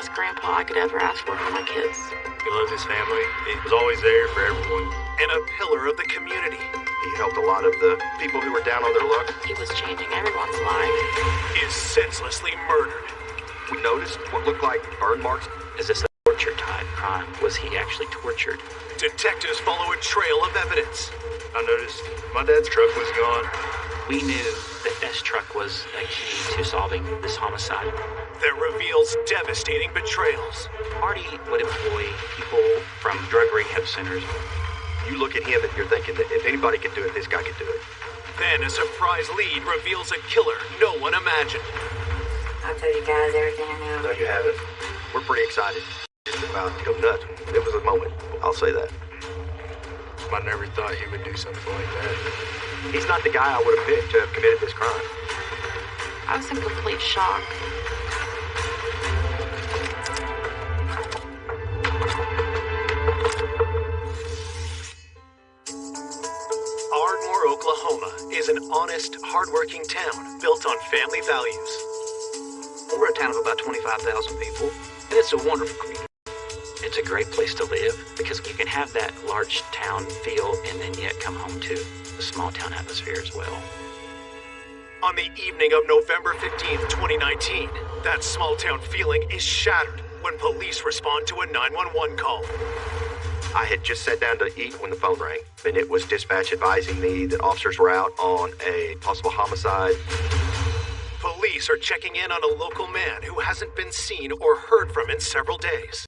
best grandpa I could ever ask for my kids. He loved his family. He was always there for everyone. And a pillar of the community. He helped a lot of the people who were down on their luck. He was changing everyone's life. Is senselessly murdered. We noticed what looked like burn marks. Is this a torture type crime? Was he actually tortured? Detectives follow a trail of evidence. I noticed my dad's truck was gone. We knew that this truck was a key to solving this homicide. That reveals devastating betrayals. Marty would employ people from drug rehab centers. You look at him and you're thinking that if anybody could do it, this guy could do it. Then a surprise lead reveals a killer no one imagined. I'll tell you guys everything I know. No, you haven't. We're pretty excited. Just about to go nuts. It was a moment. I'll say that. I never thought he would do something like that. He's not the guy I would have picked to have committed this crime. I was in complete shock. Ardmore, Oklahoma is an honest, hardworking town built on family values. We're a town of about 25,000 people, and it's a wonderful community. It's a great place to live because you can have that large town feel and then yet come home to the small town atmosphere as well. On the evening of November 15th, 2019, that small town feeling is shattered when police respond to a 911 call. I had just sat down to eat when the phone rang, and it was dispatch advising me that officers were out on a possible homicide. Police are checking in on a local man who hasn't been seen or heard from in several days.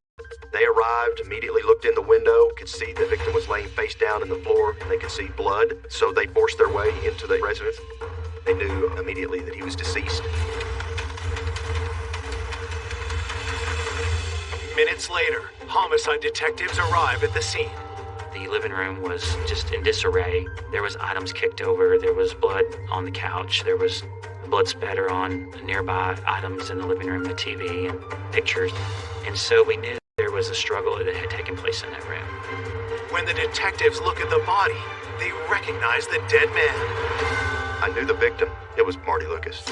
They arrived, immediately looked in the window, could see the victim was laying face down in the floor, and they could see blood, so they forced their way into the residence. They knew immediately that he was deceased. Minutes later, homicide detectives arrive at the scene. The living room was just in disarray. There was items kicked over. There was blood on the couch. There was blood spatter on nearby items in the living room, the TV and pictures. And so we knew there was a struggle that had taken place in that room. When the detectives look at the body, they recognize the dead man. I knew the victim. It was Marty Lucas.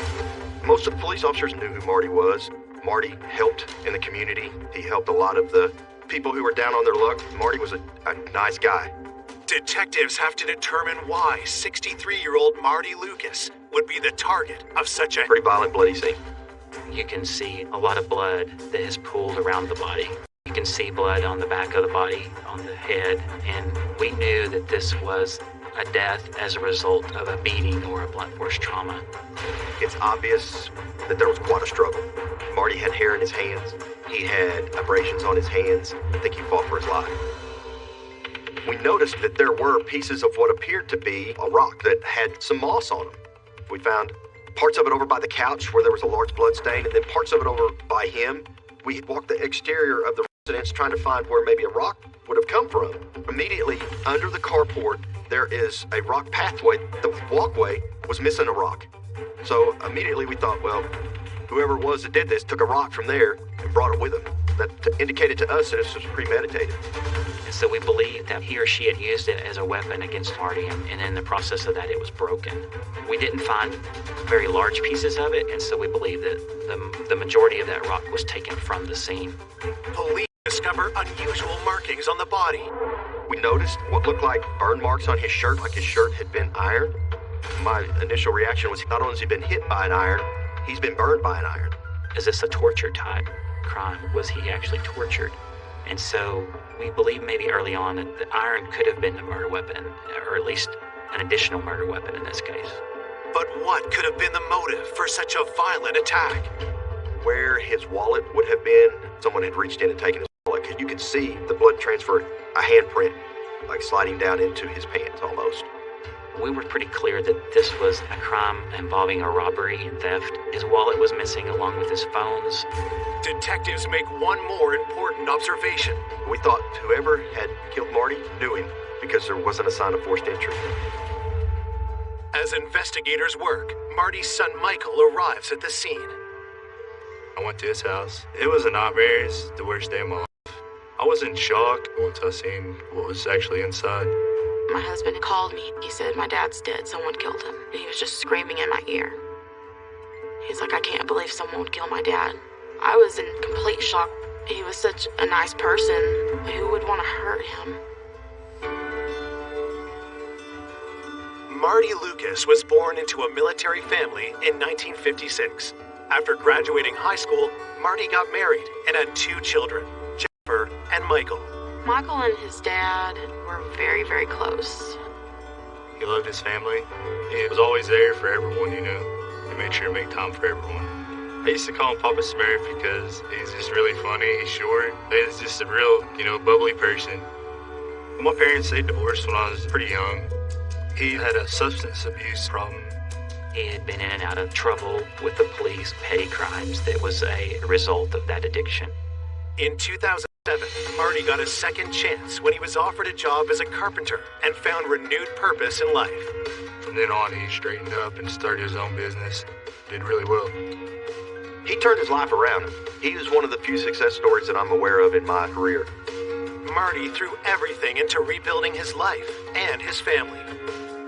Most of the police officers knew who Marty was. Marty helped in the community. He helped a lot of the people who were down on their luck. Marty was a nice guy. Detectives have to determine why 63-year-old Marty Lucas would be the target of such a Pretty violent, bloody scene. You can see a lot of blood that has pooled around the body. You can see blood on the back of the body, on the head, and we knew that this was a death as a result of a beating or a blunt force trauma. It's obvious that there was quite a struggle. Marty had hair in his hands. He had abrasions on his hands. I think he fought for his life. We noticed that there were pieces of what appeared to be a rock that had some moss on them. We found parts of it over by the couch where there was a large blood stain, and then parts of it over by him. We walked the exterior of the residence trying to find where maybe a rock would have come from. Immediately under the carport, there is a rock pathway. The walkway was missing a rock. So immediately we thought, well, whoever it was that did this took a rock from there and brought it with him. That indicated to us that this was premeditated. And so we believed that he or she had used it as a weapon against Marty, and in the process of that, it was broken. We didn't find very large pieces of it, and so we believe that the majority of that rock was taken from the scene. Police discover unusual markings on the body. We noticed what looked like burn marks on his shirt, like his shirt had been ironed. My initial reaction was not only has he been hit by an iron, he's been burned by an iron. Is this a torture type crime? Was he actually tortured? And so we believe maybe early on that the iron could have been a murder weapon, or at least an additional murder weapon in this case. But what could have been the motive for such a violent attack? Where his wallet would have been, someone had reached in and taken his wallet, because you could see the blood transfer, a handprint, like sliding down into his pants almost. We were pretty clear that this was a crime involving a robbery and theft. His wallet was missing along with his phones. Detectives make one more important observation. We thought whoever had killed Marty knew him because there wasn't a sign of forced entry. As investigators work, Marty's son Michael arrives at the scene. I went to his house. It was a nightmare. It's the worst day of my life. I was in shock once I seen what was actually inside. My husband called me. He said, my dad's dead. Someone killed him. And he was just screaming in my ear. He's like, I can't believe someone would kill my dad. I was in complete shock. He was such a nice person. Who would want to hurt him? Marty Lucas was born into a military family in 1956. After graduating high school, Marty got married and had 2 children, Jennifer and Michael. Michael and his dad were very, very close. He loved his family. He was always there for everyone, you know. He made sure to make time for everyone. I used to call him Papa Smurf because he's just really funny. He's short. He's just a real, bubbly person. My parents, they divorced when I was pretty young. He had a substance abuse problem. He had been in and out of trouble with the police, petty crimes that was a result of that addiction. In 2007, Marty got a second chance when he was offered a job as a carpenter and found renewed purpose in life. From then on, he straightened up and started his own business. Did really well. He turned his life around. He was one of the few success stories that I'm aware of in my career. Marty threw everything into rebuilding his life and his family.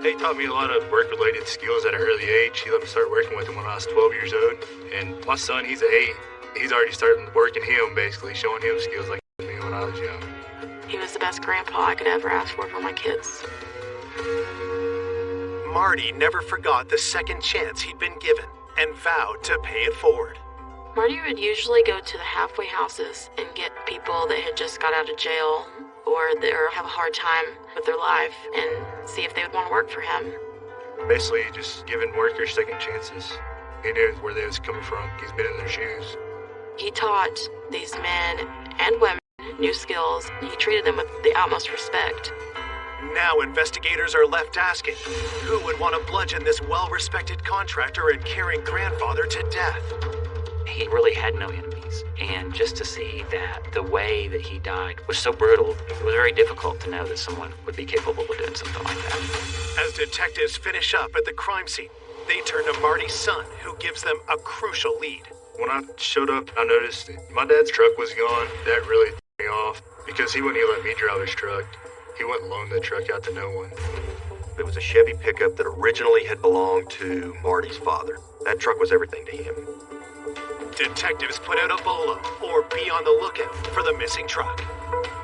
He taught me a lot of work-related skills at an early age. He let me start working with him when I was 12 years old. And my son, he's 8. He's already starting working him, basically, showing him skills like me when I was young. He was the best grandpa I could ever ask for my kids. Marty never forgot the second chance he'd been given and vowed to pay it forward. Marty would usually go to the halfway houses and get people that had just got out of jail or that have a hard time with their life and see if they would want to work for him. Basically, just giving workers second chances. He knew where they was coming from. He's been in their shoes. He taught these men and women new skills. He treated them with the utmost respect. Now investigators are left asking, who would want to bludgeon this well-respected contractor and caring grandfather to death? He really had no enemies, and just to see that the way that he died was so brutal, it was very difficult to know that someone would be capable of doing something like that. As detectives finish up at the crime scene, they turn to Marty's son, who gives them a crucial lead. When I showed up, I noticed my dad's truck was gone. That really threw me off because he wouldn't even let me drive his truck. He wouldn't loan the truck out to no one. It was a Chevy pickup that originally had belonged to Marty's father. That truck was everything to him. Detectives put out a bolo, or be on the lookout for the missing truck.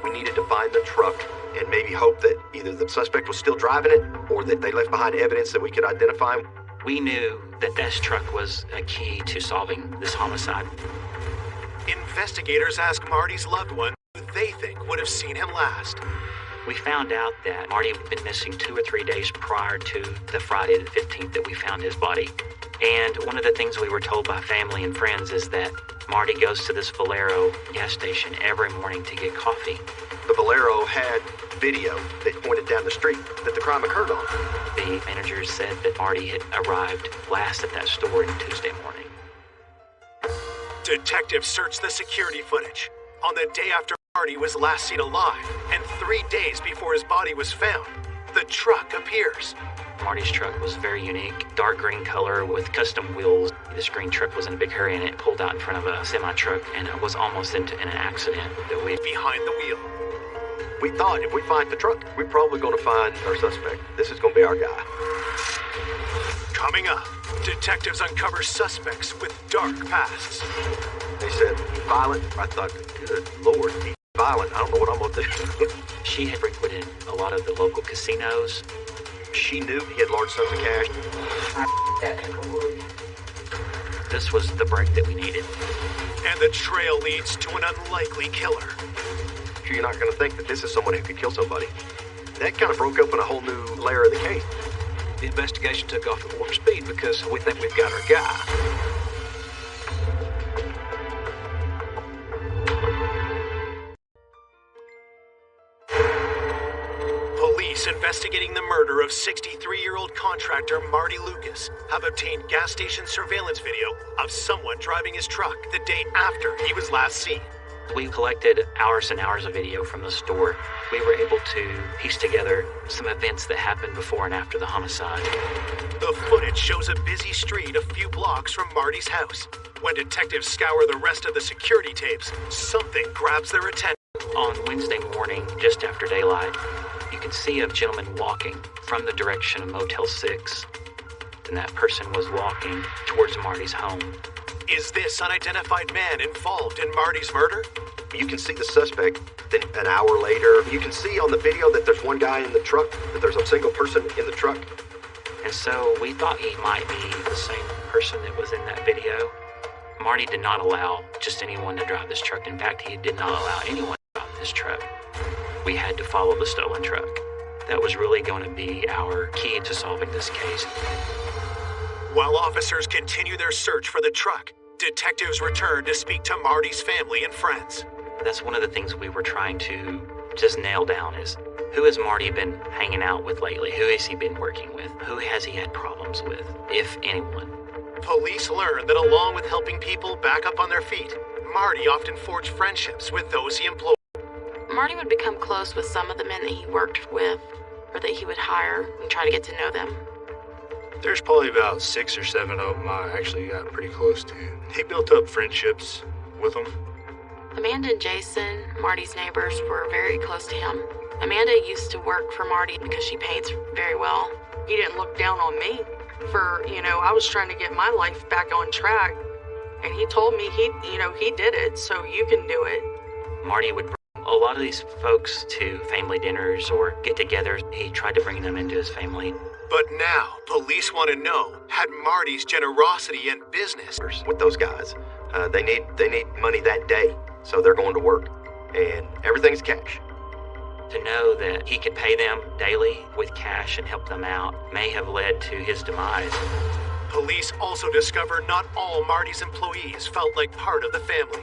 We needed to find the truck and maybe hope that either the suspect was still driving it or that they left behind evidence that we could identify him. We knew that this truck was a key to solving this homicide. Investigators ask Marty's loved one who they think would have seen him last. We found out that Marty had been missing 2 or 3 days prior to the Friday the 15th that we found his body. And one of the things we were told by family and friends is that Marty goes to this Valero gas station every morning to get coffee. The Valero had video that pointed down the street that the crime occurred on. The manager said that Marty had arrived last at that store on Tuesday morning. Detectives searched the security footage. On the day after Marty was last seen alive, and 3 days before his body was found, the truck appears. Marty's truck was very unique, dark green color with custom wheels. This green truck was in a big hurry and it pulled out in front of a semi-truck and it was almost in an accident that we... Behind the wheel. We thought if we find the truck, we're probably going to find our suspect. This is going to be our guy. Coming up, detectives uncover suspects with dark pasts. They said, violent. I thought, good Lord, he's violent. I don't know what I'm going to do. She had frequented a lot of the local casinos. She knew he had large sums of cash. This was the break that we needed. And the trail leads to an unlikely killer. You're not going to think that this is someone who could kill somebody. That kind of broke open a whole new layer of the case. The investigation took off at warp speed because we think we've got our guy. Police investigating the murder of 63-year-old contractor Marty Lucas have obtained gas station surveillance video of someone driving his truck the day after he was last seen. We collected hours and hours of video from the store. We were able to piece together some events that happened before and after the homicide. The footage shows a busy street a few blocks from Marty's house. When detectives scour the rest of the security tapes, something grabs their attention. On Wednesday morning, just after daylight, you can see a gentleman walking from the direction of Motel 6. And that person was walking towards Marty's home. Is this unidentified man involved in Marty's murder? You can see the suspect. Then an hour later, you can see on the video that there's one guy in the truck, that there's a single person in the truck. And so we thought he might be the same person that was in that video. Marty did not allow just anyone to drive this truck. In fact, he did not allow anyone to drive this truck. We had to follow the stolen truck. That was really going to be our key to solving this case. While officers continue their search for the truck, detectives return to speak to Marty's family and friends. That's one of the things we were trying to just nail down is, who has Marty been hanging out with lately? Who has he been working with? Who has he had problems with, if anyone? Police learn that along with helping people back up on their feet, Marty often forged friendships with those he employed. Marty would become close with some of the men that he worked with or that he would hire and try to get to know them. There's probably about 6 or 7 of them I actually got pretty close to. He built up friendships with them. Amanda and Jason, Marty's neighbors, were very close to him. Amanda used to work for Marty because she paints very well. He didn't look down on me for, I was trying to get my life back on track. And he told me he did it, so you can do it. Marty would bring a lot of these folks to family dinners or get-togethers. He tried to bring them into his family. But now, police want to know, had Marty's generosity and business With those guys, they need money that day, so they're going to work, and everything's cash. To know that he could pay them daily with cash and help them out may have led to his demise. Police also discover not all Marty's employees felt like part of the family.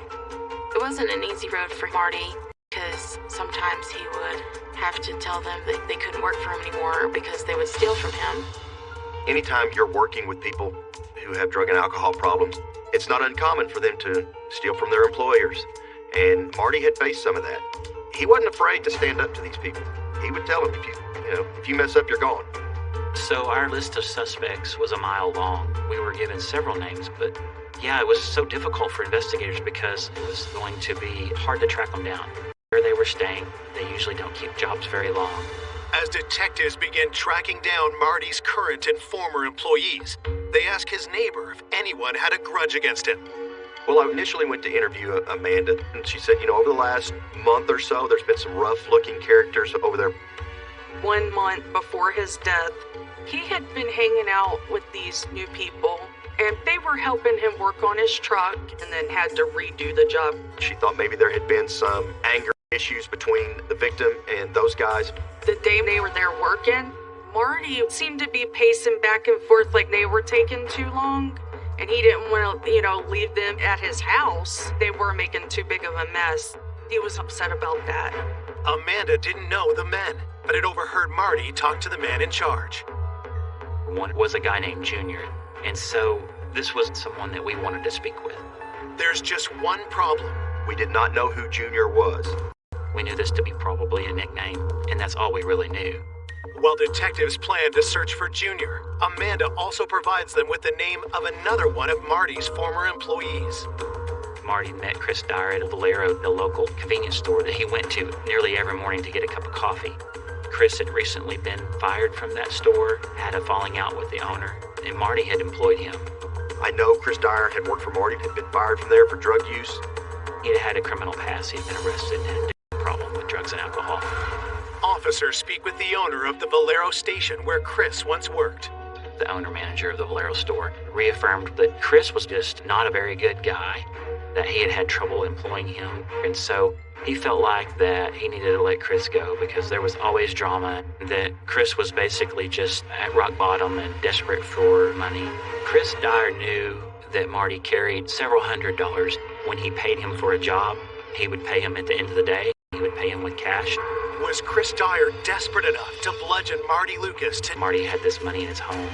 It wasn't an easy road for Marty because sometimes he would have to tell them that they couldn't work for him anymore because they would steal from him. Anytime you're working with people who have drug and alcohol problems, it's not uncommon for them to steal from their employers. And Marty had faced some of that. He wasn't afraid to stand up to these people. He would tell them, if you mess up, you're gone. So our list of suspects was a mile long. We were given several names, but yeah, it was so difficult for investigators because it was going to be hard to track them down. Where they were staying, they usually don't keep jobs very long. As detectives begin tracking down Marty's current and former employees, they ask his neighbor if anyone had a grudge against him. Well, I initially went to interview Amanda, and she said, over the last month or so, there's been some rough-looking characters over there. 1 month before his death, he had been hanging out with these new people, and they were helping him work on his truck and then had to redo the job. She thought maybe there had been some anger issues between the victim and those guys. The day they were there working, Marty seemed to be pacing back and forth like they were taking too long. And he didn't want to, leave them at his house. They were making too big of a mess. He was upset about that. Amanda didn't know the men, but had overheard Marty talk to the man in charge. One was a guy named Junior, and so this was someone that we wanted to speak with. There's just one problem. We did not know who Junior was. We knew this to be probably a nickname, and that's all we really knew. While detectives plan to search for Junior, Amanda also provides them with the name of another one of Marty's former employees. Marty met Chris Dyer at Valero, the local convenience store that he went to nearly every morning to get a cup of coffee. Chris had recently been fired from that store, had a falling out with the owner, and Marty had employed him. I know Chris Dyer had worked for Marty, had been fired from there for drug use. He had a criminal past, he'd been arrested and had a problem with drugs and alcohol. Officers speak with the owner of the Valero station where Chris once worked. The owner-manager of the Valero store reaffirmed that Chris was just not a very good guy, that he had had trouble employing him, and so he felt like that he needed to let Chris go because there was always drama, that Chris was basically just at rock bottom and desperate for money. Chris Dyer knew that Marty carried several $100s. When he paid him for a job, he would pay him at the end of the day. He would pay him with cash. Was Chris Dyer desperate enough to bludgeon Marty Lucas to... Marty had this money in his home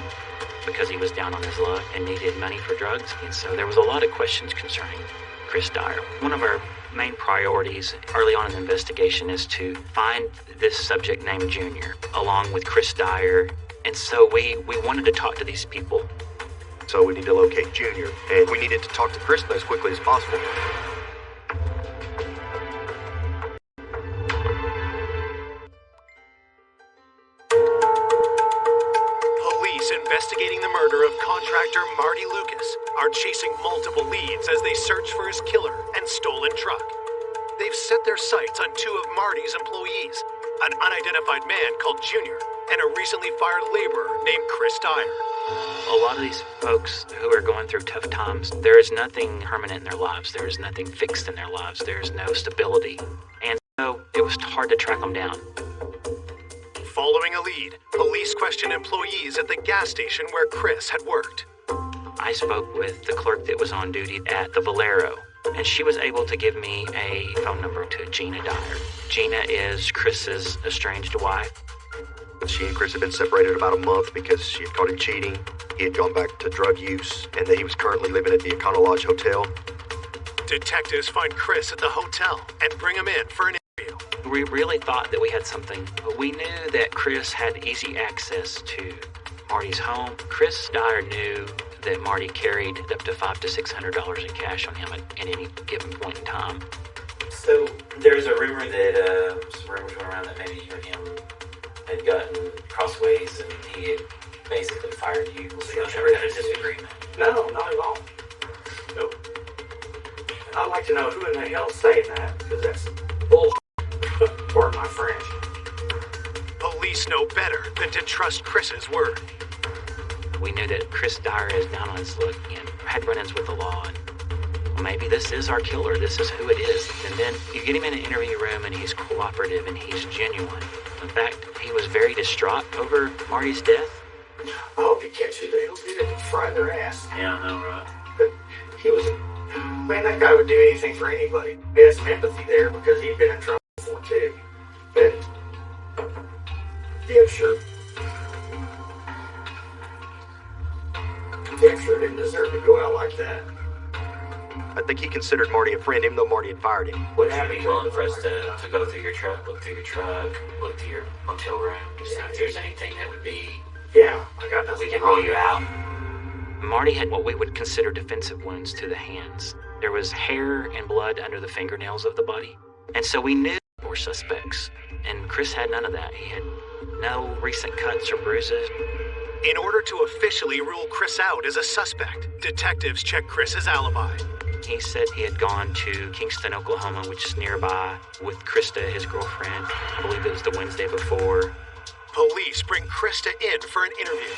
because he was down on his luck and needed money for drugs, and so there was a lot of questions concerning Chris Dyer. One of our main priorities early on in the investigation is to find this subject named Junior, along with Chris Dyer, and so we wanted to talk to these people. So we need to locate Junior, and we needed to talk to Chris as quickly as possible. Police investigating the murder of contractor Marty Lucas are chasing multiple leads as they search for his killer and stolen truck. They've set their sights on two of Marty's employees, an unidentified man called Junior and a recently fired laborer named Chris Dyer. A lot of these folks who are going through tough times, there is nothing permanent in their lives. There is nothing fixed in their lives. There is no stability. And so it was hard to track them down. Following a lead, police questioned employees at the gas station where Chris had worked. I spoke with the clerk that was on duty at the Valero, and she was able to give me a phone number to Gina Dyer. Gina is Chris's estranged wife. She and Chris had been separated about a month because she had caught him cheating. He had gone back to drug use, and that he was currently living at the Econo Lodge Hotel. Detectives find Chris at the hotel and bring him in for an interview. We really thought that we had something, but we knew that Chris had easy access to Marty's home. Chris Dyer knew that Marty carried up to $500 to $600 in cash on him at any given point in time. So there's a rumor that some rumors went around that maybe you and him had gotten crossways and he had basically fired you. So y'all never had a disagreement? No, not at all. Nope. And I'd like to know who in the hell's saying that, because that's bull. Pardon my French. Police know better than to trust Chris's word. We knew that Chris Dyer is down on his luck and had run-ins with the law. And well, maybe this is our killer. This is who it is. And then you get him in an interview room and he's cooperative and he's genuine. In fact, he was very distraught over Marty's death. I hope he catches it. He'll do it and fry their ass. Yeah, I know, right? But he was, man, that guy would do anything for anybody. He had some empathy there because he'd been in trouble before too. But, yeah, sure. Dexter didn't deserve to go out like that. I think he considered Marty a friend, even though Marty had fired him. What Would you be happened willing for us to go through your truck, look through your truck, look through your hotel room, to see if there's anything that would be, Yeah, I got that nothing. we can roll you out? Marty had what we would consider defensive wounds to the hands. There was hair and blood under the fingernails of the body. And so we knew we were suspects. And Chris had none of that. He had no recent cuts or bruises. In order to officially rule Chris out as a suspect, detectives check Chris's alibi. He said he had gone to Kingston, Oklahoma, which is nearby, with Krista, his girlfriend. I believe it was the Wednesday before. Police bring Krista in for an interview.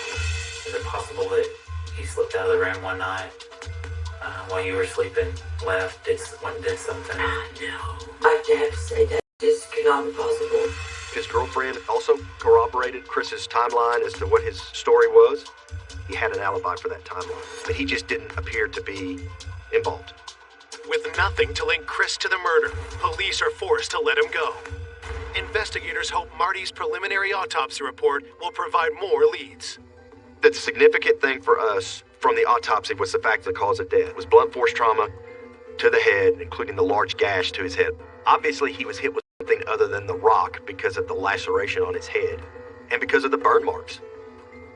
Is it possible that he slipped out of the room one night while you were sleeping, left, went and did something? No, I have to say that this could not be possible. His girlfriend also corroborated Chris's timeline as to what his story was. He had an alibi for that timeline, but he just didn't appear to be involved. With nothing to link Chris to the murder, police are forced to let him go. Investigators hope Marty's preliminary autopsy report will provide more leads. The significant thing for us from the autopsy was the fact that the cause of death was blunt force trauma to the head, including the large gash to his head. Obviously, he was hit with something other than the rock because of the laceration on his head and because of the burn marks.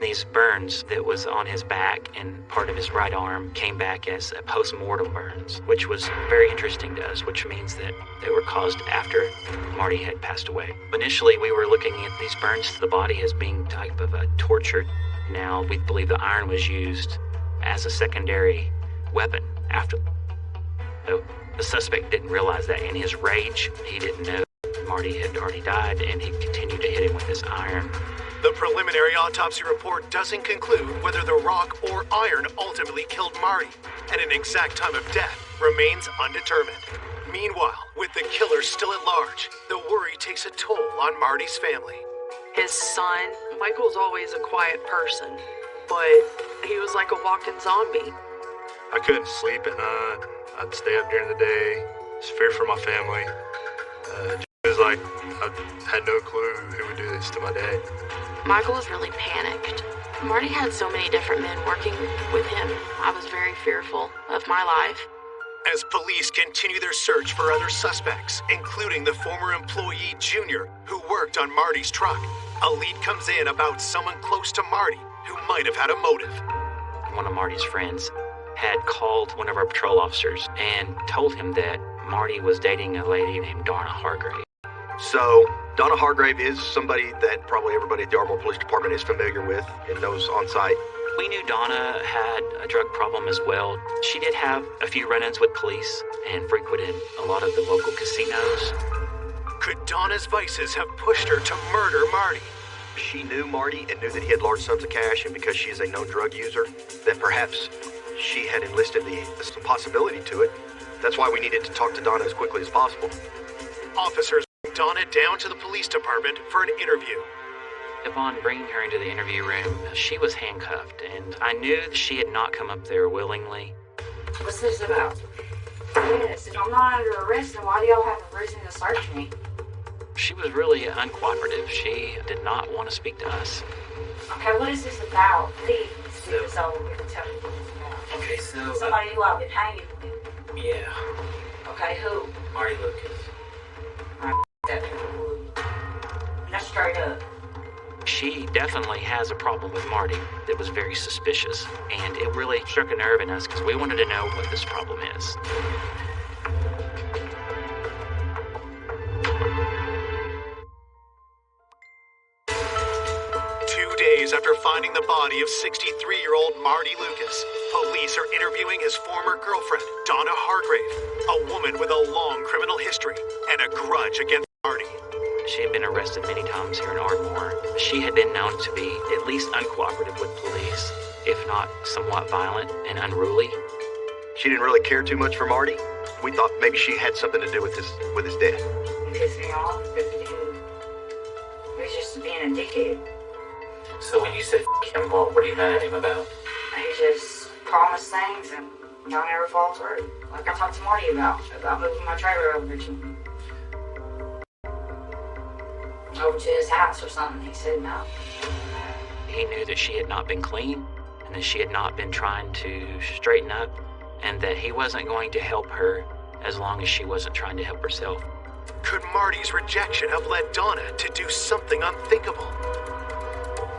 These burns that was on his back and part of his right arm came back as a post-mortem burns, which was very interesting to us, which means that they were caused after Marty had passed away. Initially, we were looking at these burns to the body as being type of a torture. Now, we believe the iron was used as a secondary weapon after. So the suspect didn't realize that. In his rage, he didn't know Marty had already died, and he continued to hit him with this iron. The preliminary autopsy report doesn't conclude whether the rock or iron ultimately killed Marty, and an exact time of death remains undetermined. Meanwhile, with the killer still at large, the worry takes a toll on Marty's family. His son, Michael's always a quiet person, but he was like a walking zombie. I couldn't sleep at night. I'd stay up during the day. It's fear for my family. It was like I had no clue who would do this to my dad. Michael was really panicked. Marty had so many different men working with him. I was very fearful of my life. As police continue their search for other suspects, including the former employee Junior who worked on Marty's truck, a lead comes in about someone close to Marty who might have had a motive. One of Marty's friends had called one of our patrol officers and told him that Marty was dating a lady named Donna Hargrave. So, Donna Hargrave is somebody that probably everybody at the Ardmore Police Department is familiar with and knows on site. We knew Donna had a drug problem as well. She did have a few run-ins with police and frequented a lot of the local casinos. Could Donna's vices have pushed her to murder Marty? She knew Marty and knew that he had large sums of cash, and because she is a known drug user, that perhaps she had enlisted some possibility to it. That's why we needed to talk to Donna as quickly as possible. Officers bring Donna down to the police department for an interview. Upon bringing her into the interview room, she was handcuffed, and I knew that she had not come up there willingly. What's this about? Yes, if I'm not under arrest, then why do y'all have a reason to search me? She was really uncooperative. She did not want to speak to us. Okay, what is this about? Please, get this over with and tell me what it's about. Okay, so... Somebody who I've been hanging with. Yeah. Okay, who? Marty Lucas. Alright, that nigga. That's straight up. She definitely has a problem with Marty that was very suspicious, and it really struck a nerve in us because we wanted to know what this problem is. 2 days after finding the body of 63-year-old Marty Lucas, police are interviewing his former girlfriend, Donna Hargrave, a woman with a long criminal history and a grudge against Marty. She had been arrested many times here in Ardmore. She had been known to be at least uncooperative with police, if not somewhat violent and unruly. She didn't really care too much for Marty. We thought maybe she had something to do with his death. He pissed me off because he was just being a dickhead. So when you said f*** him, what were you mad at him about? He just promised things and y'all never fall through. Like I talked to Marty about moving my trailer over to his house or something. He said no. He knew that she had not been clean, and that she had not been trying to straighten up, and that he wasn't going to help her as long as she wasn't trying to help herself. Could Marty's rejection have led Donna to do something unthinkable?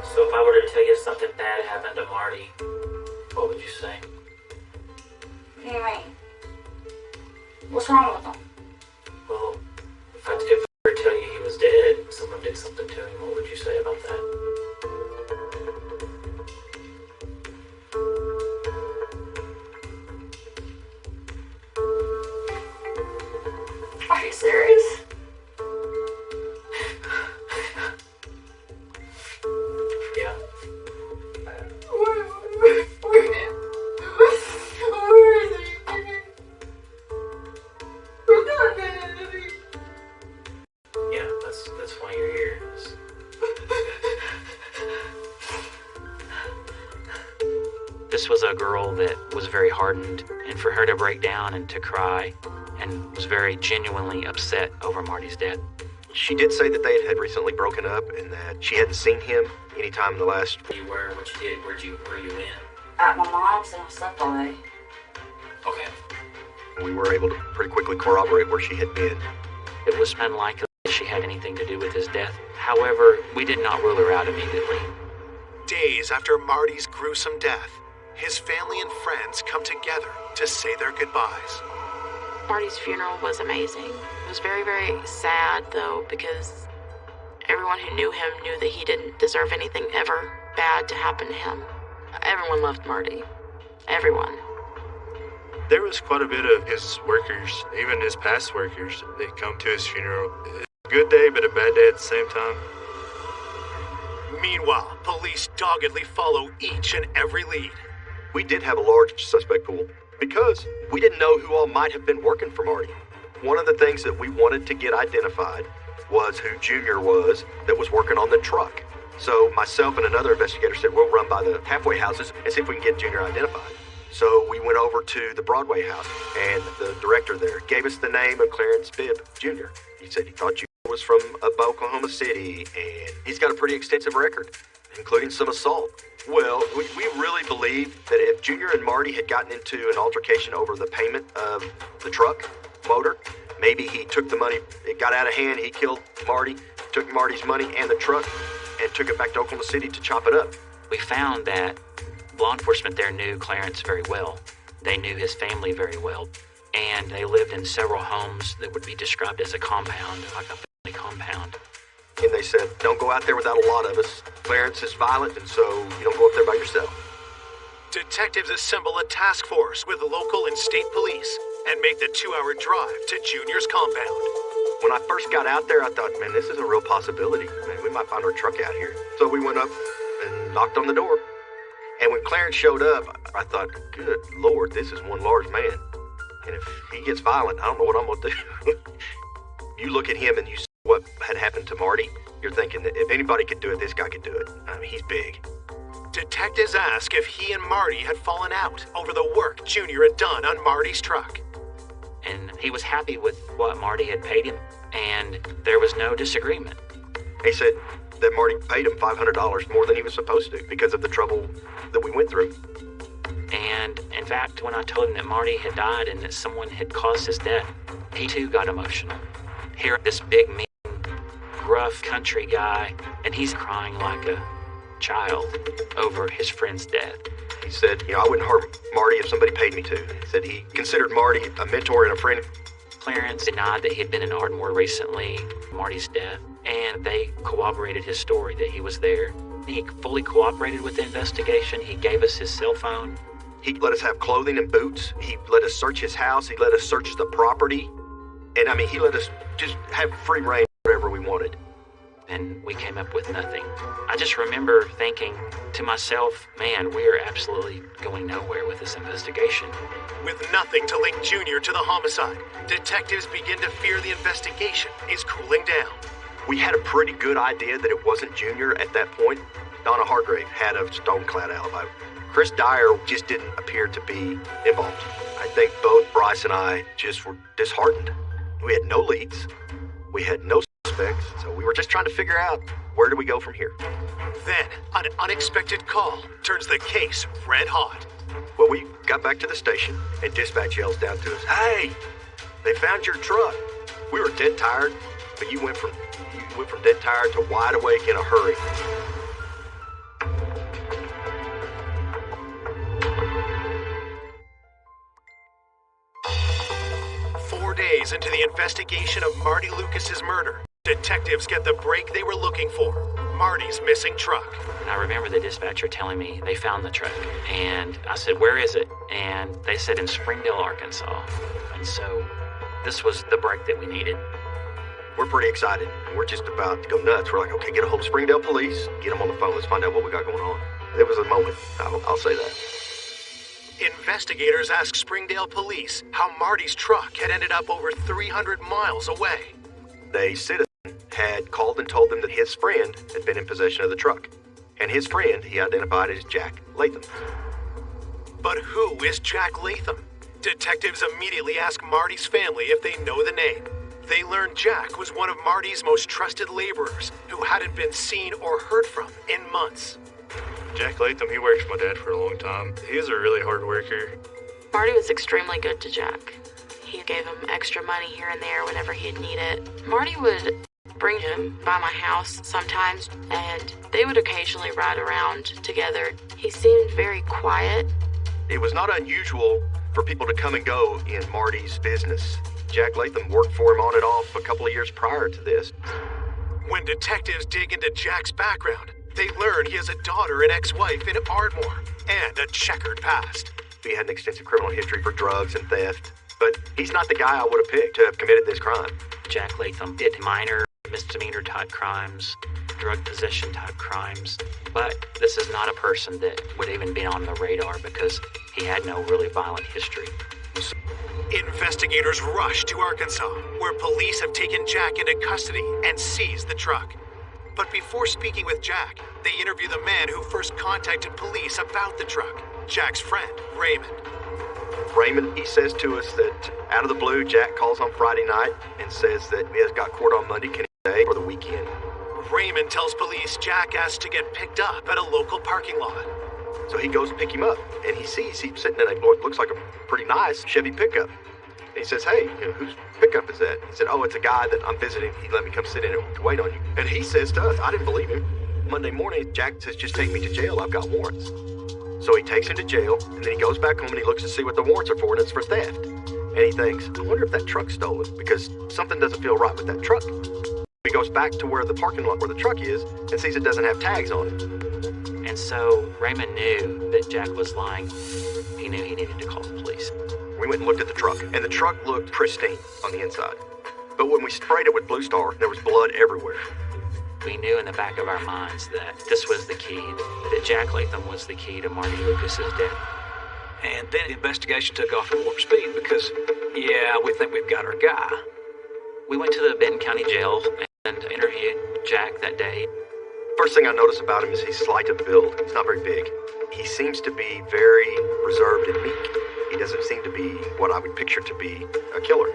So if I were to tell you something bad happened to Marty, what would you say? What do you mean? What's wrong with him? Well, if I were to tell you he was dead, someone did something to him, what would you say about that? Are you serious? Yeah. Yeah, that's why you're here. This was a girl that was very hardened, and for her to break down and to cry and was very genuinely upset over Marty's death. She did say that they had recently broken up and that she hadn't seen him any time in the last... You were, what you did, were you in? At my mom's and I slept all day. Okay. We were able to pretty quickly corroborate where she had been. It was unlikely that she had anything to do with his death. However, we did not rule her out immediately. Days after Marty's gruesome death, his family and friends come together to say their goodbyes. Marty's funeral was amazing. It was very, very sad, though, because everyone who knew him knew that he didn't deserve anything ever bad to happen to him. Everyone loved Marty. Everyone. There was quite a bit of his workers, even his past workers, that come to his funeral. A good day, but a bad day at the same time. Meanwhile, police doggedly follow each and every lead. We did have a large suspect pool because we didn't know who all might have been working for Marty. One of the things that we wanted to get identified was who Junior was that was working on the truck. So myself and another investigator said, we'll run by the halfway houses and see if we can get Junior identified. So we went over to the Broadway house, and the director there gave us the name of Clarence Bibb Jr. He said he thought Junior was from Oklahoma City, and he's got a pretty extensive record, including some assault. Well, we really believe that if Junior and Marty had gotten into an altercation over the payment of the truck motor, maybe he took the money, it got out of hand, he killed Marty, took Marty's money and the truck, and took it back to Oklahoma City to chop it up. We found that law enforcement there knew Clarence very well. They knew his family very well, and they lived in several homes that would be described as a compound, like a family compound. And they said, don't go out there without a lot of us. Clarence is violent, and so you don't go up there by yourself. Detectives assemble a task force with local and state police and make the 2-hour drive to Junior's compound. When I first got out there, I thought, man, this is a real possibility. Man, we might find our truck out here. So we went up and knocked on the door. And when Clarence showed up, I thought, good Lord, this is one large man. And if he gets violent, I don't know what I'm going to do. You look at him and you see what had happened to Marty. You're thinking that if anybody could do it, this guy could do it. I mean, he's big. Detectives ask if he and Marty had fallen out over the work Junior had done on Marty's truck. And he was happy with what Marty had paid him, and there was no disagreement. He said that Marty paid him $500 more than he was supposed to because of the trouble that we went through. And in fact, when I told him that Marty had died and that someone had caused his death, he too got emotional. Here, this big, mean, gruff country guy, and he's crying like a child over his friend's death. He said, I wouldn't harm Marty if somebody paid me to. He said he considered Marty a mentor and a friend. Clarence denied that he had been in Ardmore recently, Marty's death, and they corroborated his story that he was there. He fully cooperated with the investigation. He gave us his cell phone. He let us have clothing and boots. He let us search his house. He let us search the property. And I mean, he let us just have free reign whatever we wanted. And we came up with nothing. I just remember thinking to myself, man, we are absolutely going nowhere with this investigation. With nothing to link Junior to the homicide, detectives begin to fear the investigation is cooling down. We had a pretty good idea that it wasn't Junior at that point. Donna Hargrave had a stone-clad alibi. Chris Dyer just didn't appear to be involved. I think both Bryce and I just were disheartened. We had no leads. We had no suspects, so we were just trying to figure out where do we go from here. Then, an unexpected call turns the case red hot. Well, we got back to the station, and dispatch yells down to us, "Hey, they found your truck." We were dead tired, but you went from dead tired to wide awake in a hurry. Days into the investigation of Marty Lucas's murder, detectives get the break they were looking for, Marty's missing truck. And I remember the dispatcher telling me they found the truck. And I said, where is it? And they said in Springdale, Arkansas. And so this was the break that we needed. We're pretty excited. We're just about to go nuts. We're like, okay, get a hold of Springdale police, get them on the phone, let's find out what we got going on. It was a moment, I'll say that. Investigators asked Springdale police how Marty's truck had ended up over 300 miles away. A citizen had called and told them that his friend had been in possession of the truck. And his friend he identified as Jack Latham. But who is Jack Latham? Detectives immediately ask Marty's family if they know the name. They learned Jack was one of Marty's most trusted laborers who hadn't been seen or heard from in months. Jack Latham, he worked for my dad for a long time. He was a really hard worker. Marty was extremely good to Jack. He gave him extra money here and there whenever he'd need it. Marty would bring him by my house sometimes, and they would occasionally ride around together. He seemed very quiet. It was not unusual for people to come and go in Marty's business. Jack Latham worked for him on and off a couple of years prior to this. When detectives dig into Jack's background, they learn he has a daughter and ex-wife in Ardmore and a checkered past. He had an extensive criminal history for drugs and theft, but he's not the guy I would have picked to have committed this crime. Jack Latham did minor misdemeanor type crimes, drug possession type crimes, but this is not a person that would even be on the radar because he had no really violent history. Investigators rush to Arkansas, where police have taken Jack into custody and seized the truck. But before speaking with Jack, they interview the man who first contacted police about the truck, Jack's friend, Raymond. Raymond, he says to us that out of the blue, Jack calls on Friday night and says that he has got court on Monday, can he stay for the weekend? Raymond tells police Jack asked to get picked up at a local parking lot. So he goes to pick him up, and he sees he's sitting in what looks like a pretty nice Chevy pickup. And he says, hey, whose pickup is that? He said, oh, it's a guy that I'm visiting. He let me come sit in it to wait on you. And he says to us, I didn't believe him. Monday morning, Jack says, just take me to jail. I've got warrants. So he takes him to jail, and then he goes back home and he looks to see what the warrants are for, and it's for theft. And he thinks, I wonder if that truck's stolen, because something doesn't feel right with that truck. We go goes back to where the parking lot where the truck is and sees it doesn't have tags on it. And so Raymond knew that Jack was lying. He knew he needed to call the police. We went and looked at the truck, and the truck looked pristine on the inside. But when we sprayed it with Blue Star, there was blood everywhere. We knew in the back of our minds that this was the key, that Jack Latham was the key to Marty Lucas's death. And then the investigation took off at warp speed because, yeah, we think we've got our guy. We went to the Benton County Jail and interviewed Jack that day. First thing I notice about him is he's slight of build. He's not very big. He seems to be very reserved and meek. He doesn't seem to be what I would picture to be a killer.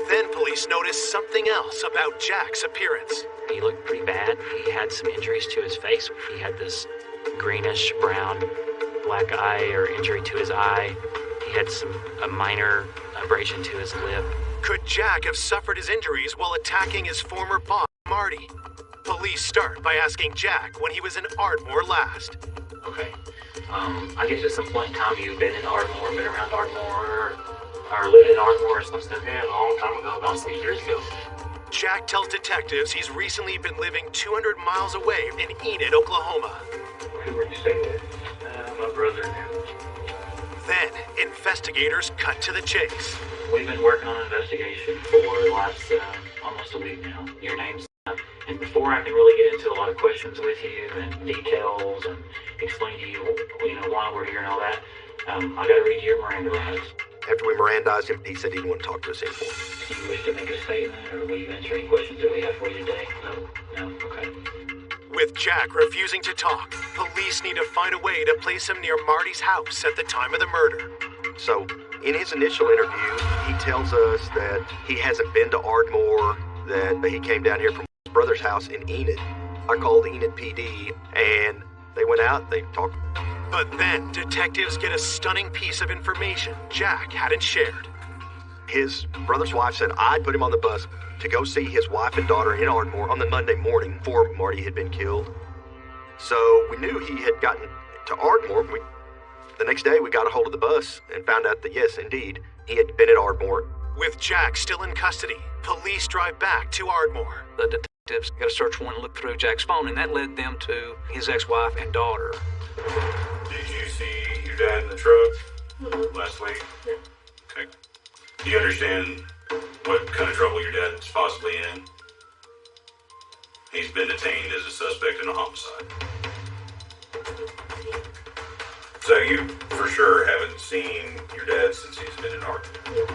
Then police noticed something else about Jack's appearance. He looked pretty bad. He had some injuries to his face. He had this greenish brown black eye or injury to his eye. He had a minor abrasion to his lip. Could Jack have suffered his injuries while attacking his former boss, Marty? Police start by asking Jack when he was in Ardmore last. Okay. I guess at some point in time you've been in Ardmore, been around Ardmore, or lived in Ardmore or something. Yeah, a long time ago, about 6 years ago. Jack tells detectives he's recently been living 200 miles away in Enid, Oklahoma. Who were you staying with? My brother. Then, investigators cut to the chase. We've been working on an investigation for the last almost a week now. Your name's and before I can really get into a lot of questions with you and details and explain to you, why we're here and all that, I got to read you your Miranda rights. After we Mirandized him, he said he didn't want to talk to us anymore. Do you wish to make a statement, or will you answer any questions that we have for you today? No? Okay. With Jack refusing to talk, police need to find a way to place him near Marty's house at the time of the murder. So, in his initial interview, he tells us that he hasn't been to Ardmore, that he came down here from his brother's house in Enid. I called Enid PD, and they went out, they talked. But then, detectives get a stunning piece of information Jack hadn't shared. His brother's wife said I'd put him on the bus to go see his wife and daughter in Ardmore on the Monday morning before Marty had been killed. So we knew he had gotten to Ardmore. The next day we got a hold of the bus and found out that yes, indeed, he had been at Ardmore. With Jack still in custody, police drive back to Ardmore. The detectives got a search warrant and looked through Jack's phone, and that led them to his ex-wife and daughter. Did you see your dad in the truck last week? Yeah. Okay. Do you understand what kind of trouble your dad's possibly in? He's been detained as a suspect in a homicide. So you for sure haven't seen your dad since he's been in Ardmore.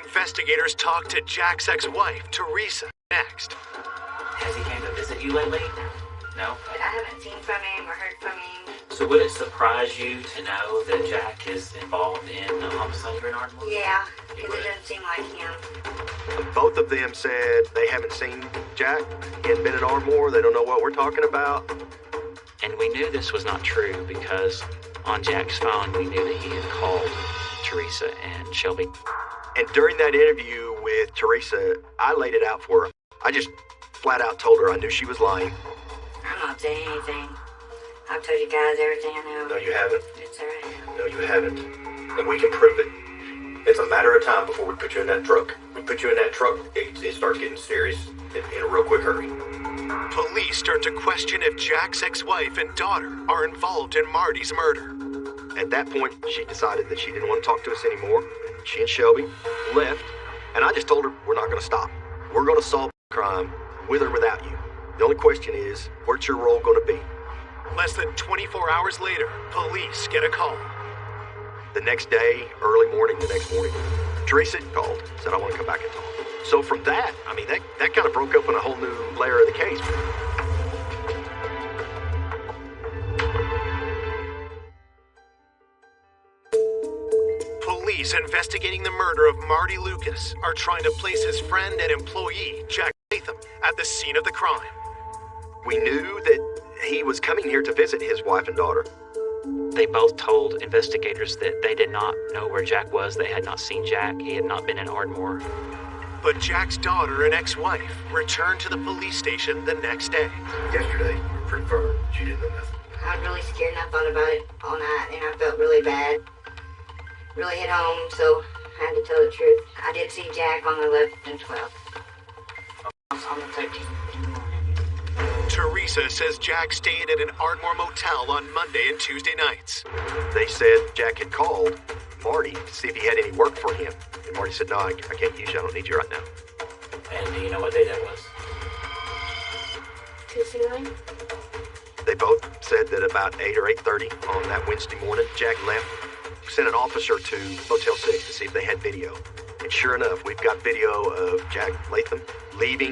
Investigators talk to Jack's ex-wife, Teresa, next. Has he came to visit you lately? No? But I haven't seen from him or heard from him. So would it surprise you to know that Jack is involved in a homicide here in Ardmore? Yeah, because it doesn't seem like him. Both of them said they haven't seen Jack. He hadn't been at Ardmore. They don't know what we're talking about. And we knew this was not true because on Jack's phone we knew that he had called Teresa and Shelby. And during that interview with Teresa, I laid it out for her. I just flat out told her I knew she was lying. I'm not saying anything. I've told you guys everything I know. No, you haven't. It's alright. No, you haven't. And we can prove it. It's a matter of time before we put you in that truck. We put you in that truck, it starts getting serious in a real quick hurry. Police start to question if Jack's ex-wife and daughter are involved in Marty's murder. At that point, she decided that she didn't want to talk to us anymore. She and Shelby left, and I just told her we're not going to stop. We're going to solve the crime with or without you. The only question is, what's your role going to be? Less than 24 hours later, police get a call. The next day, early morning, the next morning, Teresa called, said I want to come back and talk. So from that, that kind of broke open a whole new layer of the case. Police investigating the murder of Marty Lucas are trying to place his friend and employee, Jack Latham, at the scene of the crime. We knew that he was coming here to visit his wife and daughter. They both told investigators that they did not know where Jack was. They had not seen Jack. He had not been in Ardmore. But Jack's daughter and ex-wife returned to the police station the next day. Yesterday, we were pretty firm. She didn't know nothing. I was really scared and I thought about it all night and I felt really bad. Really hit home, so I had to tell the truth. I did see Jack on the 11th and 12th. I'm on the 13th in the morning. Teresa says Jack stayed at an Ardmore motel on Monday and Tuesday nights. They said Jack had called Marty to see if he had any work for him. And Marty said, no, I can't use you. I don't need you right now. And do you know what day that was? Tuesday night? They both said that about 8 or 8:30 on that Wednesday morning, Jack left. Sent an officer to Motel 6 to see if they had video. And sure enough, we've got video of Jack Latham leaving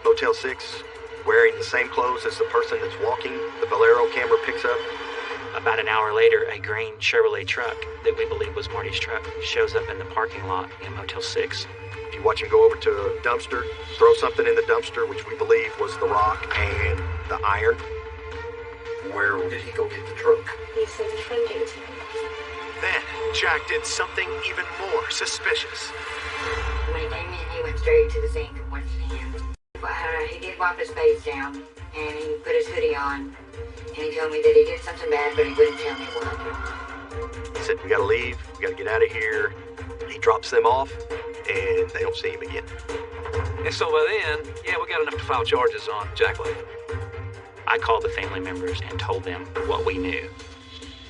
Motel 6, wearing the same clothes as the person that's walking. The Valero camera picks up. About an hour later, a green Chevrolet truck that we believe was Marty's truck shows up in the parking lot in Motel 6. If you watch him go over to a dumpster, throw something in the dumpster, which we believe was the rock and the iron. Where did he go get the truck? He said his friend gave it to him. Then, Jack did something even more suspicious. When he came in, he went straight to the sink and washed his hands. He did wipe his face down, and he put his hoodie on, and he told me that he did something bad, but he wouldn't tell me what. He said, we gotta leave, we gotta get out of here. He drops them off, and they don't see him again. And so by then, yeah, we got enough to file charges on Jack Latham. I called the family members and told them what we knew.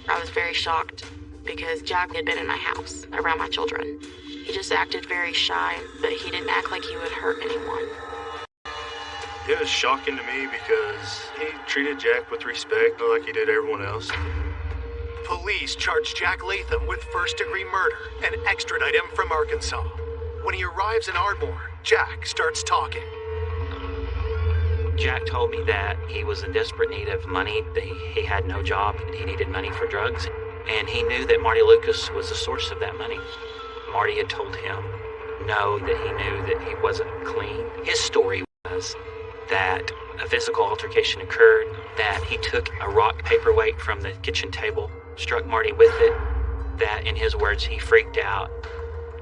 I was very shocked because Jack had been in my house around my children. He just acted very shy, but he didn't act like he would hurt anyone. It was shocking to me because he treated Jack with respect like he did everyone else. Police charged Jack Latham with first-degree murder and extradite him from Arkansas. When he arrives in Ardmore, Jack starts talking. Jack told me that he was in desperate need of money, that he had no job, and he needed money for drugs, and he knew that Marty Lucas was the source of that money. Marty had told him no, that he knew that he wasn't clean. His story was that a physical altercation occurred, that he took a rock paperweight from the kitchen table, struck Marty with it, that in his words he freaked out,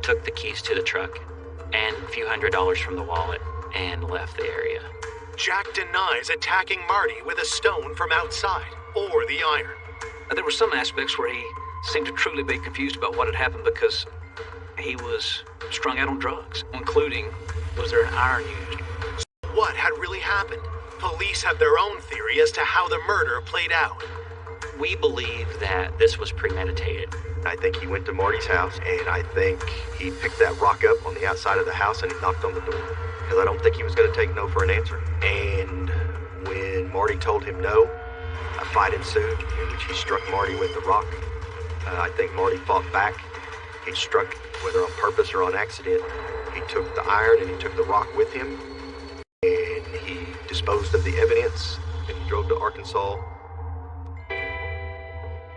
took the keys to the truck, and a few $100s from the wallet, and left the area. Jack denies attacking Marty with a stone from outside, or the iron. There were some aspects where he seemed to truly be confused about what had happened because he was strung out on drugs, including, was there an iron used? What had really happened? Police have their own theory as to how the murder played out. We believe that this was premeditated. I think he went to Marty's house, and I think he picked that rock up on the outside of the house and he knocked on the door. Because I don't think he was going to take no for an answer. And when Marty told him no, a fight ensued in which he struck Marty with the rock. I think Marty fought back. He struck, whether on purpose or on accident. He took the iron and he took the rock with him. And he disposed of the evidence and he drove to Arkansas.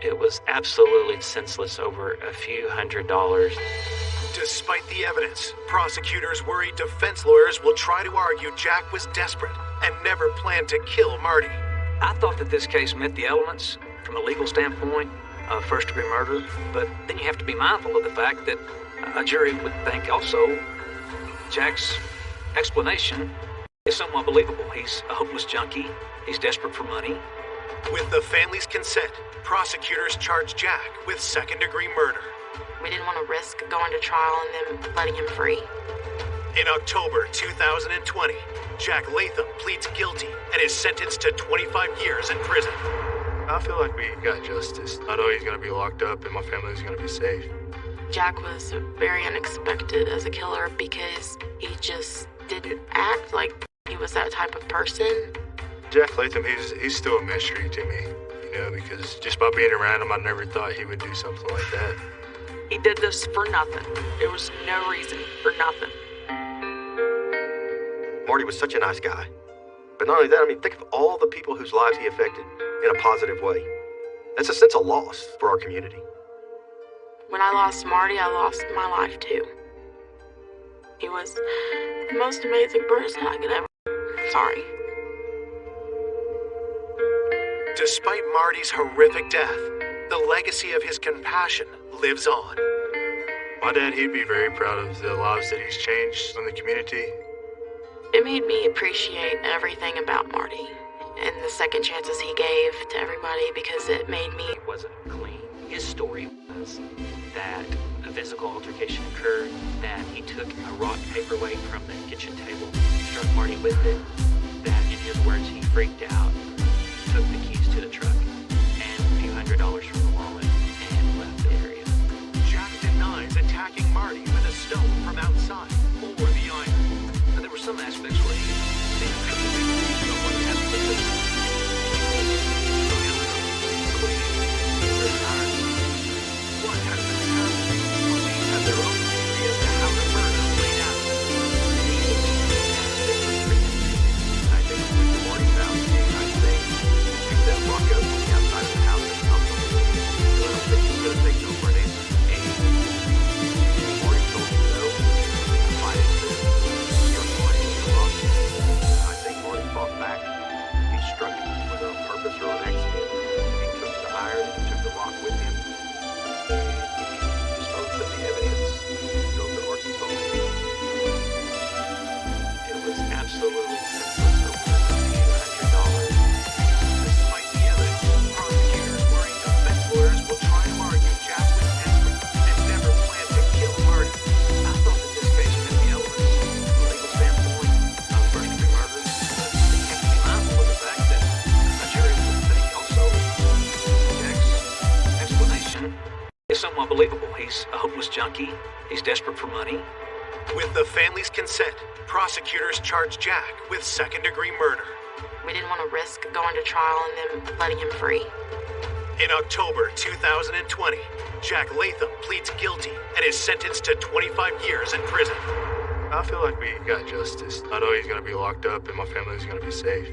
It was absolutely senseless over a few $100s. Despite the evidence, prosecutors worry defense lawyers will try to argue Jack was desperate and never planned to kill Marty. I thought that this case met the elements from a legal standpoint of first-degree murder, but then you have to be mindful of the fact that a jury would think also Jack's explanation is somewhat believable. He's a hopeless junkie. He's desperate for money. With the family's consent, prosecutors charged Jack with second-degree murder. We didn't want to risk going to trial and then letting him free. In October 2020, Jack Latham pleads guilty and is sentenced to 25 years in prison. I feel like we got justice. I know he's going to be locked up and my family's going to be safe. Jack was very unexpected as a killer because he just didn't act like he was that type of person. Jack Latham, he's still a mystery to me, because just by being around him, I never thought he would do something like that. He did this for nothing. There was no reason for nothing. Marty was such a nice guy. But not only that, think of all the people whose lives he affected in a positive way. That's a sense of loss for our community. When I lost Marty, I lost my life too. He was the most amazing person I could ever... Sorry. Despite Marty's horrific death, the legacy of his compassion lives on. My dad, he'd be very proud of the lives that he's changed in the community. It made me appreciate everything about Marty and the second chances he gave to everybody because it made me... He wasn't clean. His story was that a a physical altercation occurred, that he took a rock paperweight from the kitchen table, struck Marty with it, that in his words he freaked out, took the keys to the truck and a few $100s from the wallet and left the area. Jack denies attacking Marty with a stone from outside or the iron. And there were some aspects where he seemed to be someone has to put this. What has been happening? Police have their own theory as to how the murder played out. I think with the morning house, I think picked that rock up on the outside of the house and dumped it. So I don't think he's going to take no for an answer. And Marty told him no. Why did he struck Marty with the rock? I think Marty fought back. He struck him whether on purpose or on accident. He took the iron, he took the rock with him. He disposed of the evidence. He drove to Arkansas. It was absolutely senseless over $100. Despite the evidence, prosecutors worry defense lawyers will try to argue Jack was desperate and never planned to kill Marty. I thought that this case met the elements from a legal standpoint of first-degree murder, but you have to be mindful of the fact that a jury would think also Jack's explanation is somewhat believable. He's a hopeless junkie. He's desperate for money. With the family's consent, prosecutors charge Jack with second-degree murder. We didn't want to risk going to trial and then letting him free. In October 2020, Jack Latham pleads guilty and is sentenced to 25 years in prison. I feel like we got justice. I know he's going to be locked up and my family's going to be safe.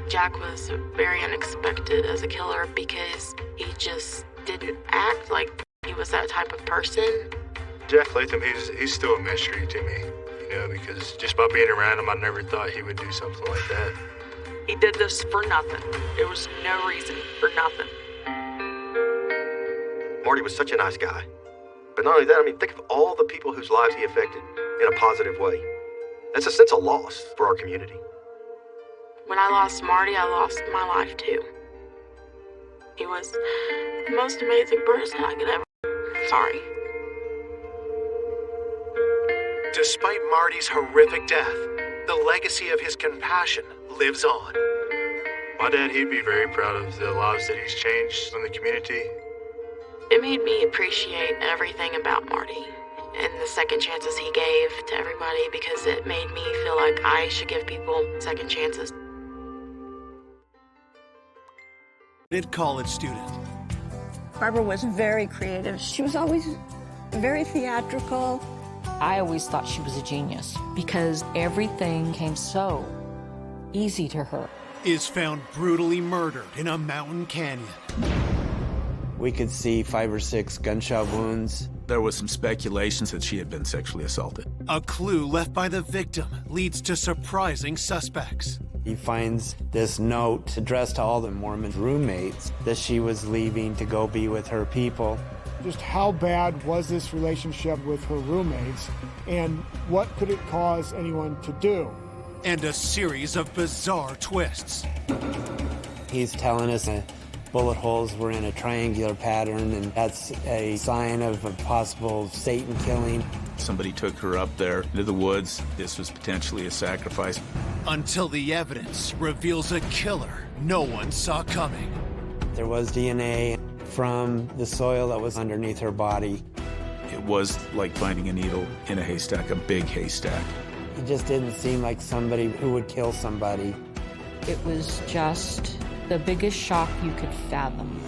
Jack was very unexpected as a killer because he just didn't act like he was that type of person. Jack Latham, he's still a mystery to me, because just by being around him, I never thought he would do something like that. He did this for nothing. There was no reason for nothing. Marty was such a nice guy. But not only that, think of all the people whose lives he affected in a positive way. That's a sense of loss for our community. When I lost Marty, I lost my life too. He was the most amazing person I could ever... Sorry. Despite Marty's horrific death, the legacy of his compassion lives on. My dad, he'd be very proud of the lives that he's changed in the community. It made me appreciate everything about Marty and the second chances he gave to everybody because it made me feel like I should give people second chances. College student. Barbara was very creative. She was always very theatrical. I always thought she was a genius because everything came so easy to her. Is found brutally murdered in a mountain canyon. We could see 5 or 6 gunshot wounds. There was some speculations that she had been sexually assaulted. A clue left by the victim leads to surprising suspects. He finds this note addressed to all the Mormon roommates that she was leaving to go be with her people. Just how bad was this relationship with her roommates, and what could it cause anyone to do? And a series of bizarre twists. He's telling us that bullet holes were in a triangular pattern, and that's a sign of a possible Satan killing. Somebody took her up there into the woods. This was potentially a sacrifice. Until the evidence reveals a killer no one saw coming. There was DNA from the soil that was underneath her body. It was like finding a needle in a haystack, a big haystack. He just didn't seem like somebody who would kill somebody. It was just the biggest shock you could fathom.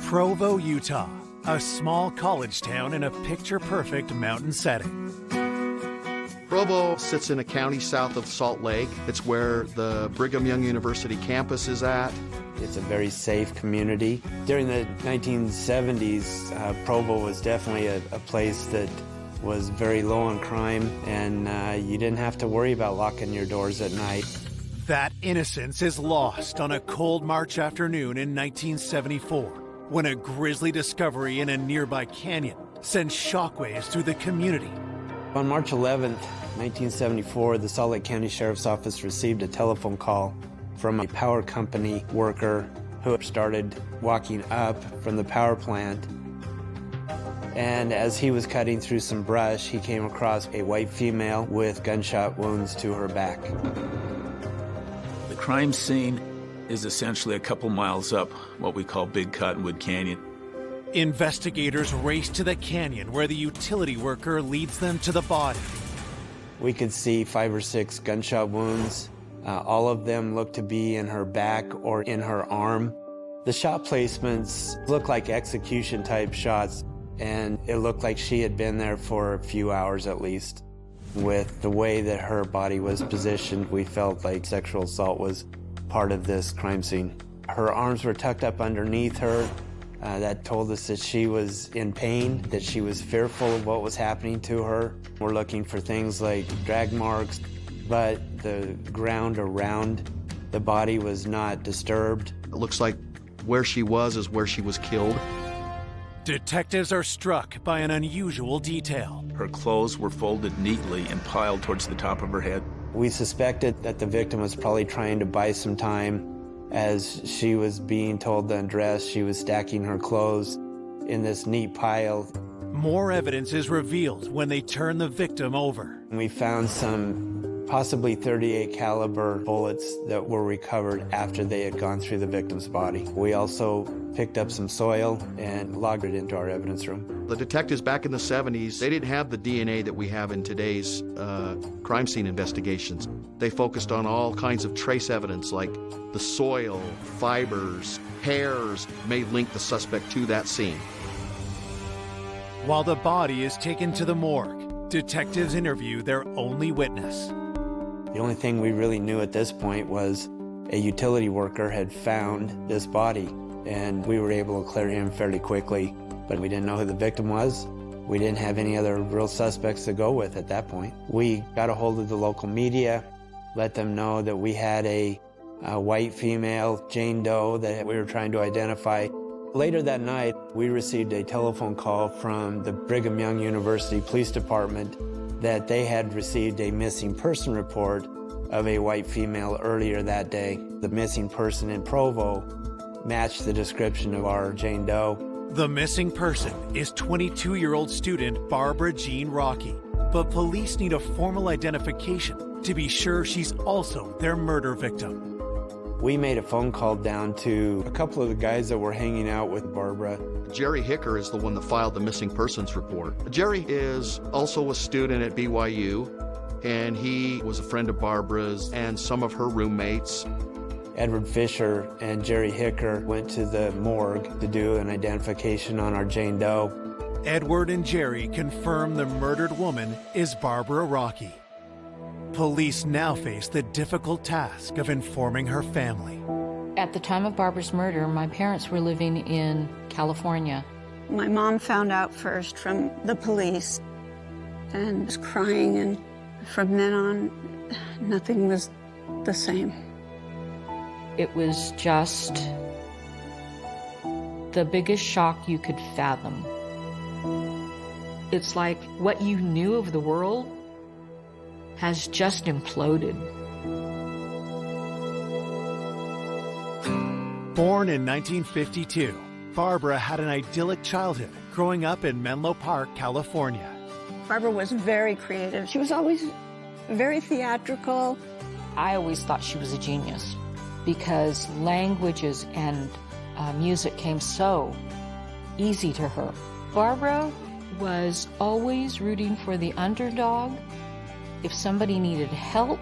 Provo, Utah, a small college town in a picture-perfect mountain setting. Provo sits in a county south of Salt Lake. It's where the Brigham Young University campus is at. It's a very safe community. During the 1970s, Provo was definitely a place that was very low on crime, and you didn't have to worry about locking your doors at night. That innocence is lost on a cold March afternoon in 1974, when a grisly discovery in a nearby canyon sends shockwaves through the community. On March 11th, 1974, the Salt Lake County Sheriff's Office received a telephone call from a power company worker who started walking up from the power plant. And as he was cutting through some brush, he came across a white female with gunshot wounds to her back. The crime scene is essentially a couple miles up what we call Big Cottonwood Canyon. Investigators race to the canyon where the utility worker leads them to the body. We could see 5 or 6 gunshot wounds. All of them looked to be in her back or in her arm. The shot placements looked like execution-type shots, and it looked like she had been there for a few hours at least. With the way that her body was positioned, we felt like sexual assault was part of this crime scene. Her arms were tucked up underneath her. That told us that she was in pain, that she was fearful of what was happening to her. We're looking for things like drag marks, but the ground around the body was not disturbed. It looks like where she was is where she was killed. Detectives are struck by an unusual detail. Her clothes were folded neatly and piled towards the top of her head. We suspected that the victim was probably trying to buy some time. As she was being told to undress, she was stacking her clothes in this neat pile. More evidence is revealed when they turn the victim over. We found some possibly .38 caliber bullets that were recovered after they had gone through the victim's body. We also picked up some soil and logged it into our evidence room. The detectives back in the 70s, they didn't have the DNA that we have in today's crime scene investigations. They focused on all kinds of trace evidence like the soil, fibers, hairs may link the suspect to that scene. While the body is taken to the morgue, detectives interview their only witness. The only thing we really knew at this point was a utility worker had found this body, and we were able to clear him fairly quickly, but we didn't know who the victim was. We didn't have any other real suspects to go with at that point. We got a hold of the local media, let them know that we had a white female, Jane Doe, that we were trying to identify. Later that night, we received a telephone call from the Brigham Young University Police Department that they had received a missing person report of a white female earlier that day. The missing person in Provo matched the description of our Jane Doe. The missing person is 22-year-old student Barbara Jean Rocky, but police need a formal identification to be sure she's also their murder victim. We made a phone call down to a couple of the guys that were hanging out with Barbara. Jerry Hicker is the one that filed the missing persons report. Jerry is also a student at BYU, and he was a friend of Barbara's and some of her roommates. Edward Fisher and Jerry Hicker went to the morgue to do an identification on our Jane Doe. Edward and Jerry confirm the murdered woman is Barbara Rocky. Police now face the difficult task of informing her family. At the time of Barbara's murder, my parents were living in California. My mom found out first from the police and was crying, and from then on, nothing was the same. It was just the biggest shock you could fathom. It's like what you knew of the world has just imploded. Born in 1952, Barbara had an idyllic childhood growing up in Menlo Park, California. Barbara was very creative. She was always very theatrical. I always thought she was a genius because languages and music came so easy to her. Barbara was always rooting for the underdog. If somebody needed help,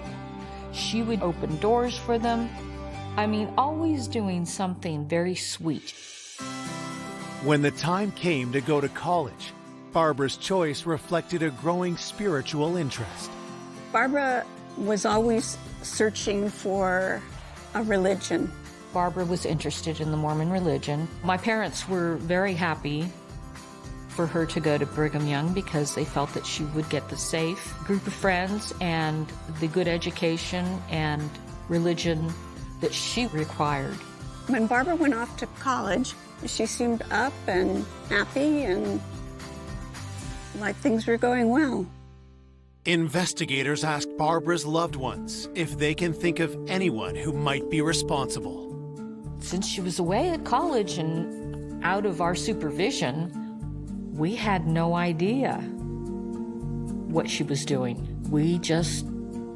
she would open doors for them. I mean, always doing something very sweet. When the time came to go to college, Barbara's choice reflected a growing spiritual interest. Barbara was always searching for a religion. Barbara was interested in the Mormon religion. My parents were very happy for her to go to Brigham Young because they felt that she would get the safe group of friends and the good education and religion that she required. When Barbara went off to college, she seemed up and happy and like things were going well. Investigators asked Barbara's loved ones if they can think of anyone who might be responsible. Since she was away at college and out of our supervision, we had no idea what she was doing. We just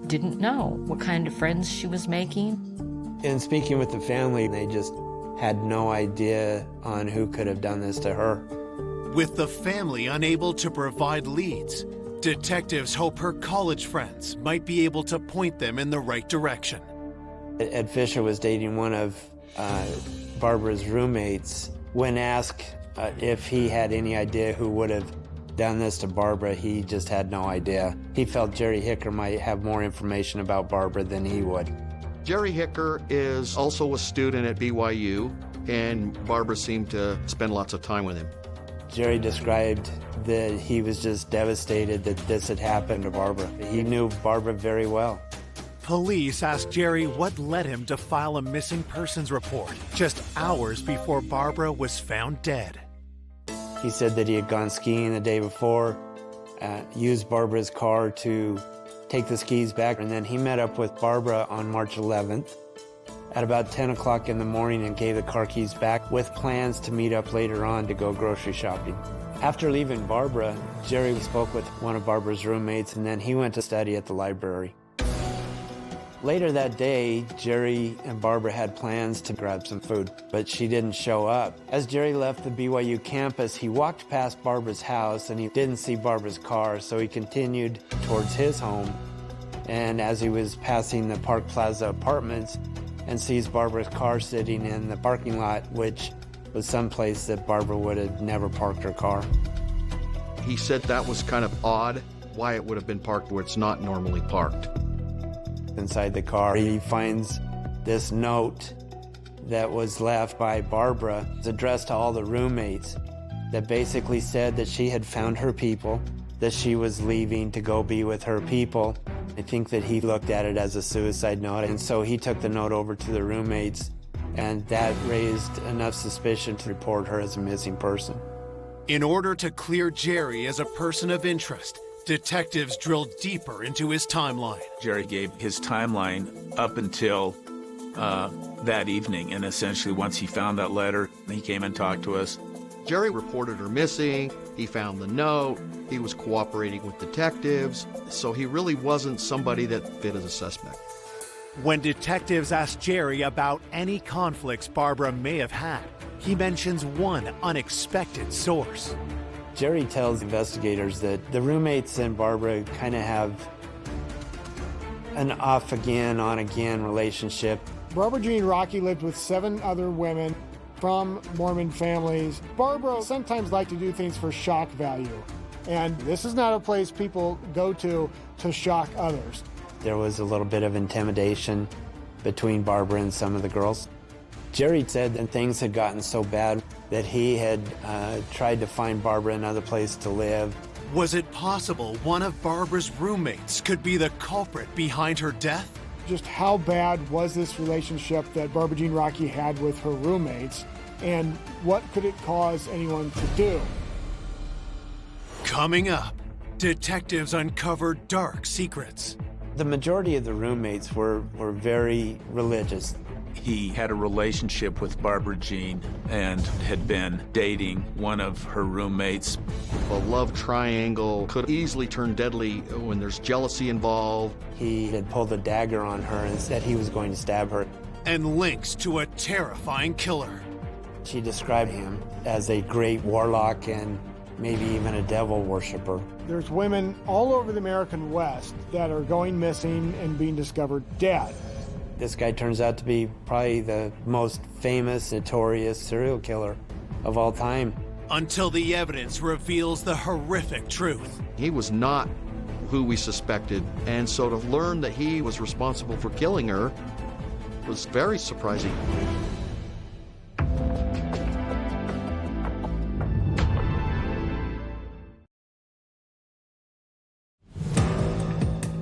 didn't know what kind of friends she was making. In speaking with the family, they just had no idea on who could have done this to her. With the family unable to provide leads, detectives hope her college friends might be able to point them in the right direction. Ed Fisher was dating one of Barbara's roommates. When asked if he had any idea who would have done this to Barbara, he just had no idea. He felt Jerry Hicker might have more information about Barbara than he would. Jerry Hicker is also a student at BYU, and Barbara seemed to spend lots of time with him. Jerry described that he was just devastated that this had happened to Barbara. He knew Barbara very well. Police asked Jerry what led him to file a missing persons report just hours before Barbara was found dead. He said that he had gone skiing the day before, used Barbara's car to take the skis back, and then he met up with Barbara on March 11th at about 10 o'clock in the morning and gave the car keys back with plans to meet up later on to go grocery shopping. After leaving Barbara, Jerry spoke with one of Barbara's roommates, and then he went to study at the library. Later that day, Jerry and Barbara had plans to grab some food, but she didn't show up. As Jerry left the BYU campus, he walked past Barbara's house and he didn't see Barbara's car, so he continued towards his home. And as he was passing the Park Plaza apartments and sees Barbara's car sitting in the parking lot, which was someplace that Barbara would have never parked her car. He said that was kind of odd, why it would have been parked where it's not normally parked. Inside the car, he finds this note that was left by Barbara. It's addressed to all the roommates that basically said that she had found her people, that she was leaving to go be with her people. I think that he looked at it as a suicide note, and so he took the note over to the roommates, and that raised enough suspicion to report her as a missing person. In order to clear Jerry as a person of interest, detectives drilled deeper into his timeline. Jerry gave his timeline up until that evening, and essentially once he found that letter, he came and talked to us. Jerry reported her missing, he found the note, he was cooperating with detectives, so he really wasn't somebody that fit as a suspect. When detectives asked Jerry about any conflicts Barbara may have had, he mentions one unexpected source. Jerry tells investigators that the roommates and Barbara kind of have an off-again, on-again relationship. Barbara Jean Rocky lived with 7 other women from Mormon families. Barbara sometimes liked to do things for shock value, and this is not a place people go to shock others. There was a little bit of intimidation between Barbara and some of the girls. Jerry said that things had gotten so bad that he had tried to find Barbara another place to live. Was it possible one of Barbara's roommates could be the culprit behind her death? Just how bad was this relationship that Barbara Jean Rocky had with her roommates, and what could it cause anyone to do? Coming up, detectives uncover dark secrets. The majority of the roommates were very religious. He had a relationship with Barbara Jean and had been dating one of her roommates. A love triangle could easily turn deadly when there's jealousy involved. He had pulled a dagger on her and said he was going to stab her. And links to a terrifying killer. She described him as a great warlock and maybe even a devil worshiper. There's women all over the American West that are going missing and being discovered dead. This guy turns out to be probably the most famous, notorious serial killer of all time. Until the evidence reveals the horrific truth. He was not who we suspected, and so to learn that he was responsible for killing her was very surprising.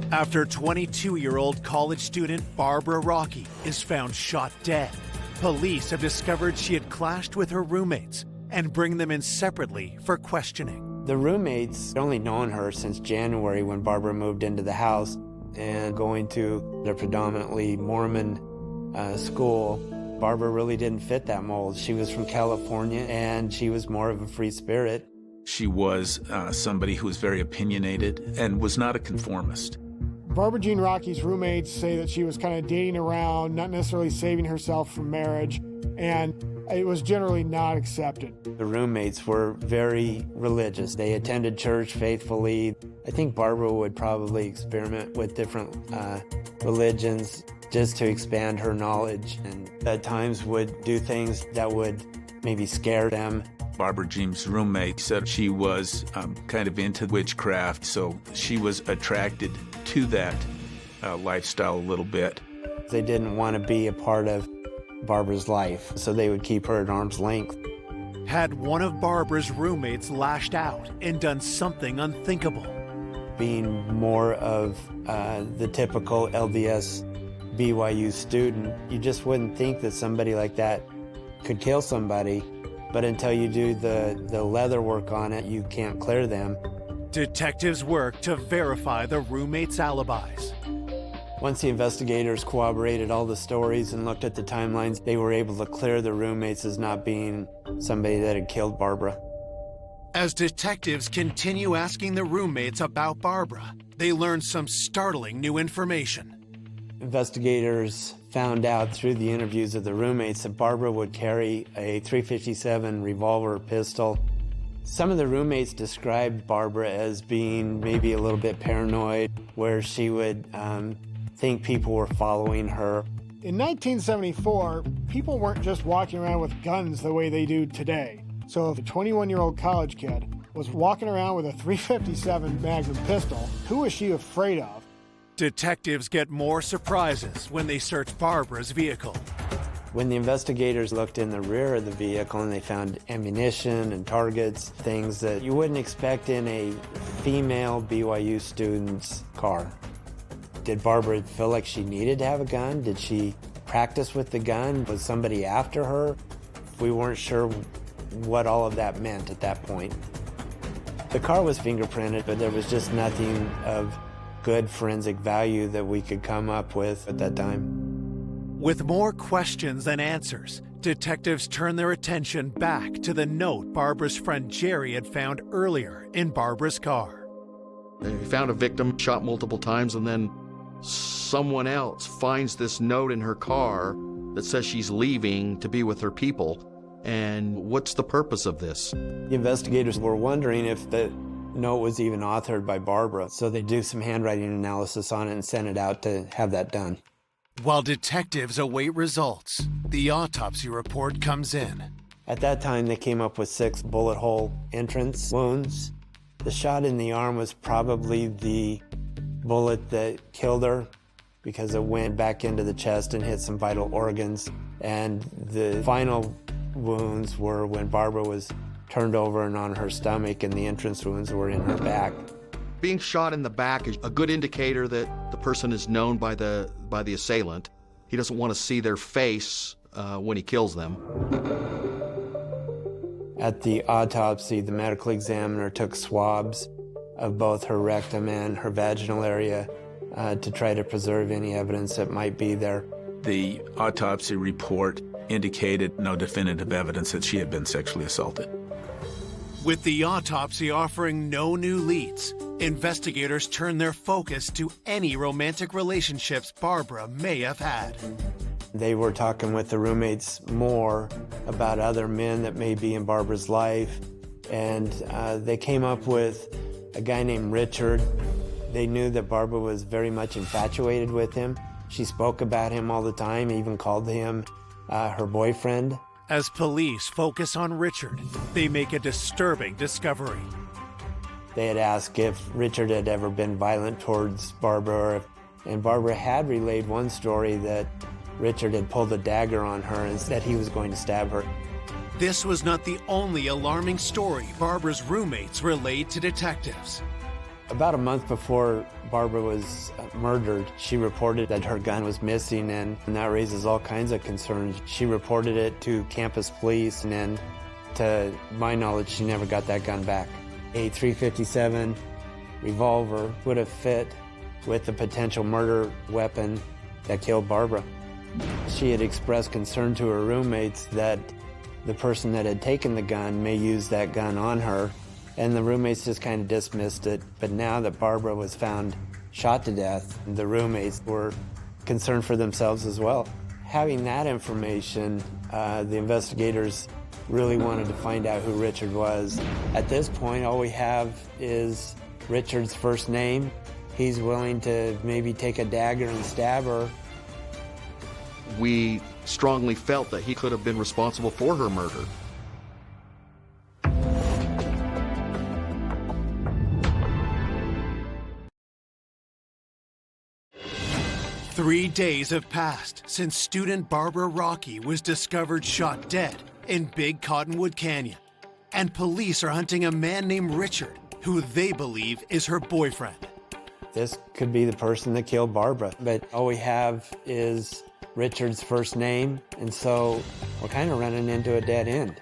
After 22-year-old college student Barbara Rocky is found shot dead, police have discovered she had clashed with her roommates and bring them in separately for questioning. The roommates had only known her since January when Barbara moved into the house, and going to the predominantly Mormon school, Barbara really didn't fit that mold. She was from California, and she was more of a free spirit. She was somebody who was very opinionated and was not a conformist. Barbara Jean Rocky's roommates say that she was kind of dating around, not necessarily saving herself from marriage, and it was generally not accepted. The roommates were very religious. They attended church faithfully. I think Barbara would probably experiment with different religions just to expand her knowledge, and at times would do things that would maybe scare them. Barbara Jean's roommate said she was kind of into witchcraft, so she was attracted to that lifestyle a little bit. They didn't want to be a part of Barbara's life, so they would keep her at arm's length. Had one of Barbara's roommates lashed out and done something unthinkable? Being more of the typical LDS BYU student, you just wouldn't think that somebody like that could kill somebody, but until you do the leather work on it, you can't clear them. Detectives worked to verify the roommates' alibis. Once the investigators corroborated all the stories and looked at the timelines, they were able to clear the roommates as not being somebody that had killed Barbara. As detectives continue asking the roommates about Barbara, they learn some startling new information. Investigators found out through the interviews of the roommates that Barbara would carry a .357 revolver pistol. Some of the roommates described Barbara as being maybe a little bit paranoid, where she would think people were following her. In 1974, people weren't just walking around with guns the way they do today. So if a 21-year-old college kid was walking around with a .357 Magnum pistol, who was she afraid of? Detectives get more surprises when they search Barbara's vehicle. When the investigators looked in the rear of the vehicle and they found ammunition and targets, things that you wouldn't expect in a female BYU student's car. Did Barbara feel like she needed to have a gun? Did she practice with the gun? Was somebody after her? We weren't sure what all of that meant at that point. The car was fingerprinted, but there was just nothing of good forensic value that we could come up with at that time. With more questions than answers, detectives turn their attention back to the note Barbara's friend Jerry had found earlier in Barbara's car. They found a victim shot multiple times, and then someone else finds this note in her car that says she's leaving to be with her people. And what's the purpose of this? The investigators were wondering if the note was even authored by Barbara, so they do some handwriting analysis on it and send it out to have that done. While detectives await results, the autopsy report comes in. At that time, they came up with 6 bullet hole entrance wounds. The shot in the arm was probably the bullet that killed her because it went back into the chest and hit some vital organs. And the final wounds were when Barbara was turned over and on her stomach, and the entrance wounds were in her back. Being shot in the back is a good indicator that the person is known by the assailant. He doesn't want to see their face when he kills them. At the autopsy, the medical examiner took swabs of both her rectum and her vaginal area to try to preserve any evidence that might be there. The autopsy report indicated no definitive evidence that she had been sexually assaulted. With the autopsy offering no new leads, investigators turn their focus to any romantic relationships Barbara may have had. They were talking with the roommates more about other men that may be in Barbara's life, and they came up with a guy named Richard. They knew that Barbara was very much infatuated with him. She spoke about him all the time, even called him her boyfriend. As police focus on Richard, they make a disturbing discovery. They had asked if Richard had ever been violent towards Barbara, and Barbara had relayed one story that Richard had pulled a dagger on her and said he was going to stab her. This was not the only alarming story Barbara's roommates relayed to detectives. About a month before Barbara was murdered, she reported that her gun was missing, and that raises all kinds of concerns. She reported it to campus police, and then, to my knowledge, she never got that gun back. A .357 revolver would have fit with the potential murder weapon that killed Barbara. She had expressed concern to her roommates that the person that had taken the gun may use that gun on her, and the roommates just kind of dismissed it. But now that Barbara was found shot to death, the roommates were concerned for themselves as well. Having that information, the investigators really wanted to find out who Richard was. At this point, all we have is Richard's first name. He's willing to maybe take a dagger and stab her. We strongly felt that he could have been responsible for her murder. Three days have passed since student Barbara Rocky was discovered shot dead in Big Cottonwood Canyon. And police are hunting a man named Richard, who they believe is her boyfriend. This could be the person that killed Barbara, but all we have is Richard's first name, and so we're kind of running into a dead end.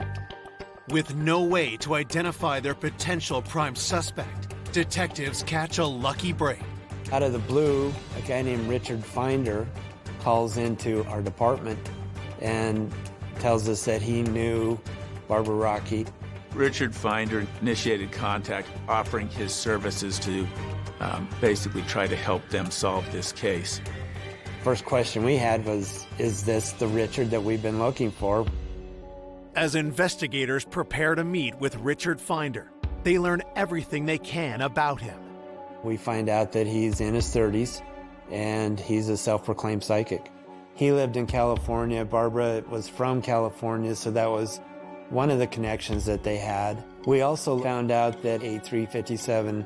With no way to identify their potential prime suspect, detectives catch a lucky break. Out of the blue, a guy named Richard Finder calls into our department and tells us that he knew Barbara Rocky. Richard Finder initiated contact, offering his services to basically try to help them solve this case. First question we had was, is this the Richard that we've been looking for? As investigators prepare to meet with Richard Finder, they learn everything they can about him. We find out that he's in his 30s and he's a self-proclaimed psychic. He lived in California. Barbara was from California, so that was one of the connections that they had. We also found out that a .357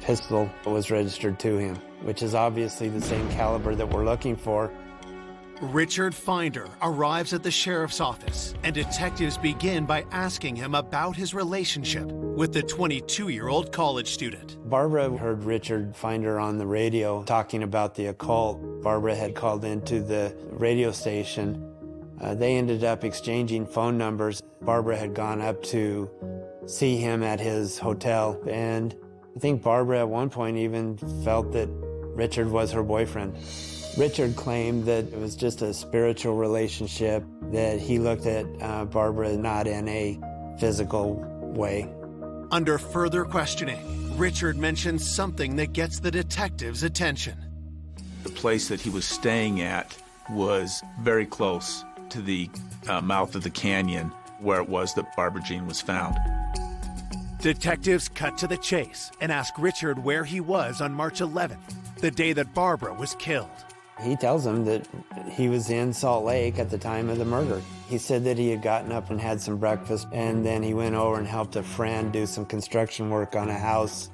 pistol was registered to him, which is obviously the same caliber that we're looking for. Richard Finder arrives at the sheriff's office, and detectives begin by asking him about his relationship with the 22-year-old college student. Barbara heard Richard Finder on the radio talking about the occult. Barbara had called into the radio station. They ended up exchanging phone numbers. Barbara had gone up to see him at his hotel, and I think Barbara at one point even felt that Richard was her boyfriend. Richard claimed that it was just a spiritual relationship, that he looked at Barbara not in a physical way. Under further questioning, Richard mentions something that gets the detectives' attention. The place that he was staying at was very close to the mouth of the canyon where it was that Barbara Jean was found. Detectives cut to the chase and ask Richard where he was on March 11th, the day that Barbara was killed. He tells them that he was in Salt Lake at the time of the murder. He said that he had gotten up and had some breakfast, and then he went over and helped a friend do some construction work on a house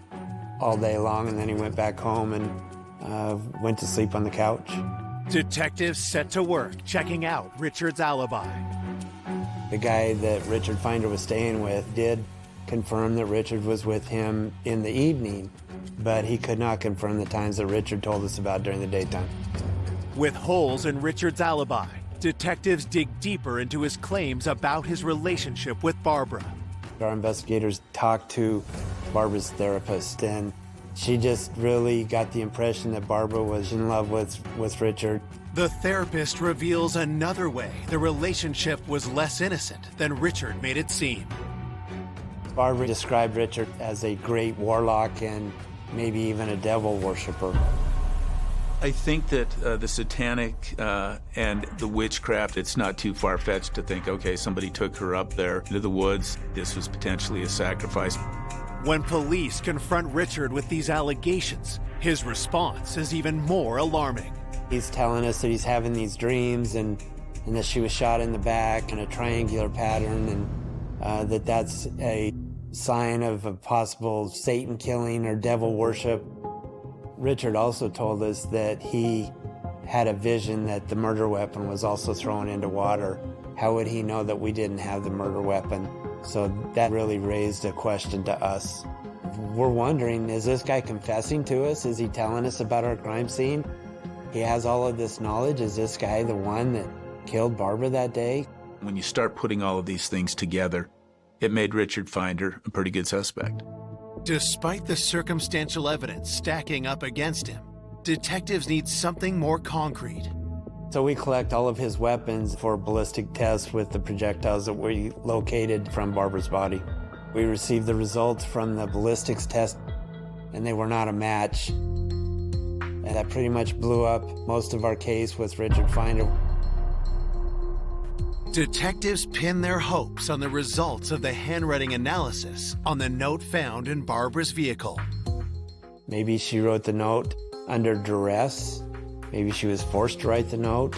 all day long, and then he went back home and went to sleep on the couch. Detectives set to work checking out Richard's alibi. The guy that Richard Finder was staying with did confirm that Richard was with him in the evening, but he could not confirm the times that Richard told us about during the daytime. With holes in Richard's alibi, detectives dig deeper into his claims about his relationship with Barbara. Our investigators talked to Barbara's therapist, and she just really got the impression that Barbara was in love with Richard. The therapist reveals another way the relationship was less innocent than Richard made it seem. Barbara described Richard as a great warlock and maybe even a devil worshiper. I think that the satanic and the witchcraft, it's not too far-fetched to think, okay, somebody took her up there into the woods. This was potentially a sacrifice. When police confront Richard with these allegations, his response is even more alarming. He's telling us that he's having these dreams and that she was shot in the back in a triangular pattern, and that's a sign of a possible Satan killing or devil worship. Richard also told us that he had a vision that the murder weapon was also thrown into water. How would he know that we didn't have the murder weapon? So that really raised a question to us. We're wondering, is this guy confessing to us? Is he telling us about our crime scene? He has all of this knowledge. Is this guy the one that killed Barbara that day? When you start putting all of these things together, It made Richard Finder a pretty good suspect. Despite the circumstantial evidence stacking up against him, detectives need something more concrete. So we collect all of his weapons for ballistic tests with the projectiles that we located from Barbara's body. We received the results from the ballistics test, and they were not a match. And that pretty much blew up most of our case with Richard Finder. Detectives pin their hopes on the results of the handwriting analysis on the note found in Barbara's vehicle. Maybe she wrote the note under duress. Maybe she was forced to write the note.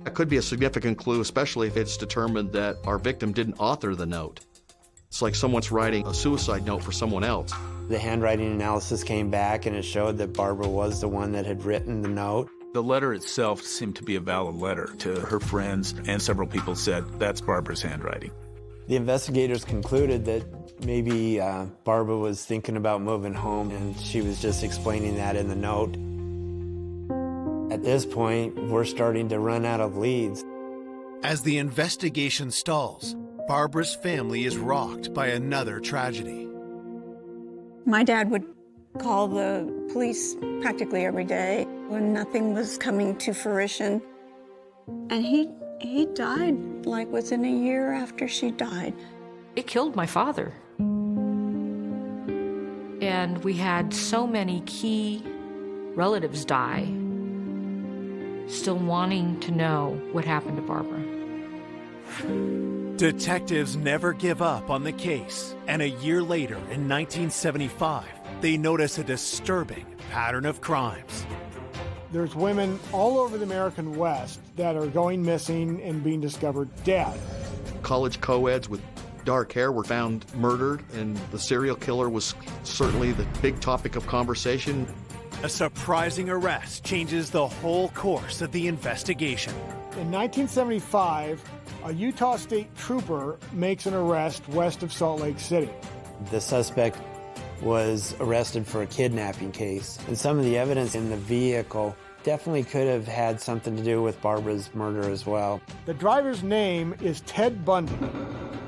That could be a significant clue, especially if it's determined that our victim didn't author the note. It's like someone's writing a suicide note for someone else. The handwriting analysis came back and it showed that Barbara was the one that had written the note. The letter itself seemed to be a valid letter to her friends, and several people said, that's Barbara's handwriting. The investigators concluded that maybe Barbara was thinking about moving home, and she was just explaining that in the note. At this point, we're starting to run out of leads. As the investigation stalls, Barbara's family is rocked by another tragedy. My dad would call the police practically every day when nothing was coming to fruition. And he died like within a year after she died. It killed my father. And we had so many key relatives die, still wanting to know what happened to Barbara. Detectives never give up on the case, and a year later, in 1975, they notice a disturbing pattern of crimes. There's women all over the American West that are going missing and being discovered dead. College co-eds with dark hair were found murdered, and the serial killer was certainly the big topic of conversation. A surprising arrest changes the whole course of the investigation. In 1975, a Utah State trooper makes an arrest west of Salt Lake City. The suspect was arrested for a kidnapping case, and some of the evidence in the vehicle definitely could have had something to do with Barbara's murder as well. The driver's name is Ted Bundy.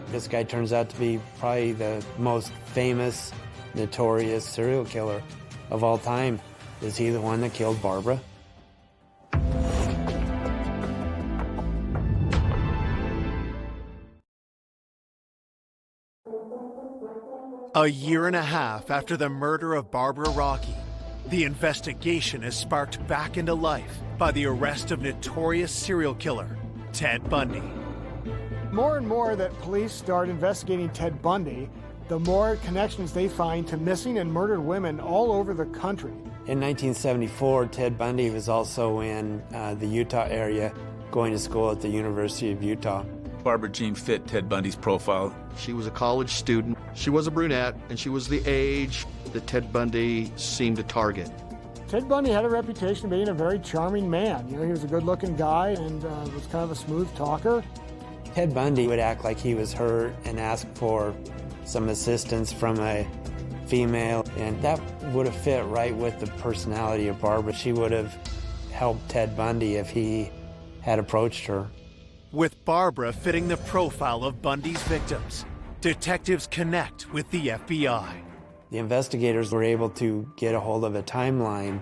This guy turns out to be probably the most famous, notorious serial killer of all time. Is he the one that killed Barbara? A year and a half after the murder of Barbara Rocky, the investigation is sparked back into life by the arrest of notorious serial killer Ted Bundy. More and more that police start investigating Ted Bundy, the more connections they find to missing and murdered women all over the country. In 1974, Ted Bundy was also in the Utah area, going to school at the University of Utah. Barbara Jean fit Ted Bundy's profile. She was a college student. She was a brunette, and she was the age that Ted Bundy seemed to target. Ted Bundy had a reputation of being a very charming man. You know, he was a good-looking guy and was kind of a smooth talker. Ted Bundy would act like he was hurt and ask for some assistance from a female, and that would have fit right with the personality of Barbara. She would have helped Ted Bundy if he had approached her. With Barbara fitting the profile of Bundy's victims, detectives connect with the FBI. The investigators were able to get a hold of a timeline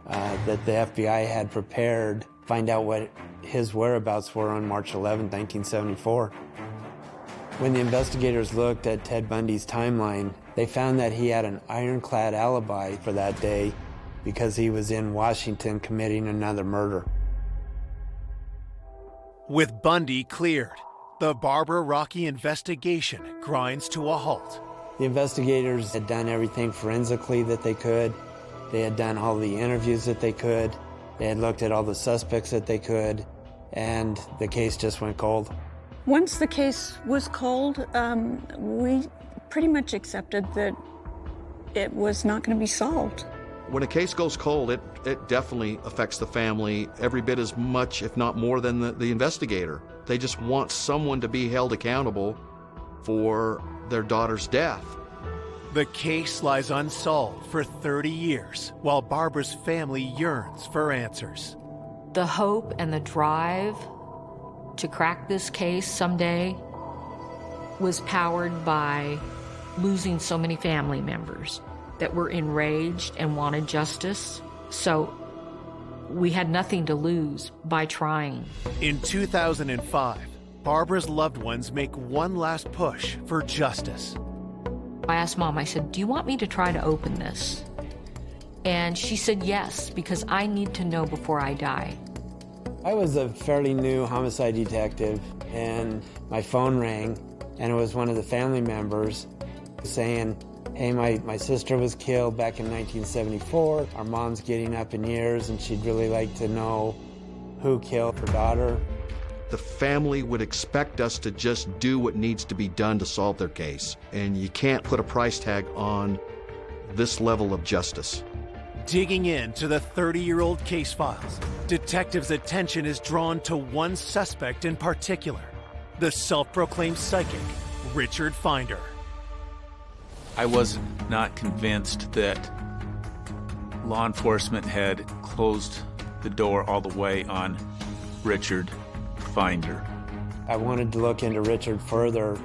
that the FBI had prepared, find out what his whereabouts were on March 11, 1974. When the investigators looked at Ted Bundy's timeline, they found that he had an ironclad alibi for that day because he was in Washington committing another murder. With Bundy cleared, the Barbara Rocky investigation grinds to a halt. The investigators had done everything forensically that they could. They had done all the interviews that they could. They had looked at all the suspects that they could, and the case just went cold. Once the case was cold, we pretty much accepted that it was not going to be solved. When a case goes cold, it definitely affects the family every bit as much, if not more, than the investigator. They just want someone to be held accountable for their daughter's death. The case lies unsolved for 30 years, while Barbara's family yearns for answers. The hope and the drive to crack this case someday was powered by losing so many family members that were enraged and wanted justice. So we had nothing to lose by trying. In 2005, Barbara's loved ones make one last push for justice. I asked Mom, I said, do you want me to try to open this? And she said yes, because I need to know before I die. I was a fairly new homicide detective, and my phone rang, and it was one of the family members saying, hey, my sister was killed back in 1974. Our mom's getting up in years, and she'd really like to know who killed her daughter. The family would expect us to just do what needs to be done to solve their case, and you can't put a price tag on this level of justice. Digging into the 30-year-old case files, detectives' attention is drawn to one suspect in particular, the self-proclaimed psychic, Richard Finder. I was not convinced that law enforcement had closed the door all the way on Richard Finder. I wanted to look into Richard further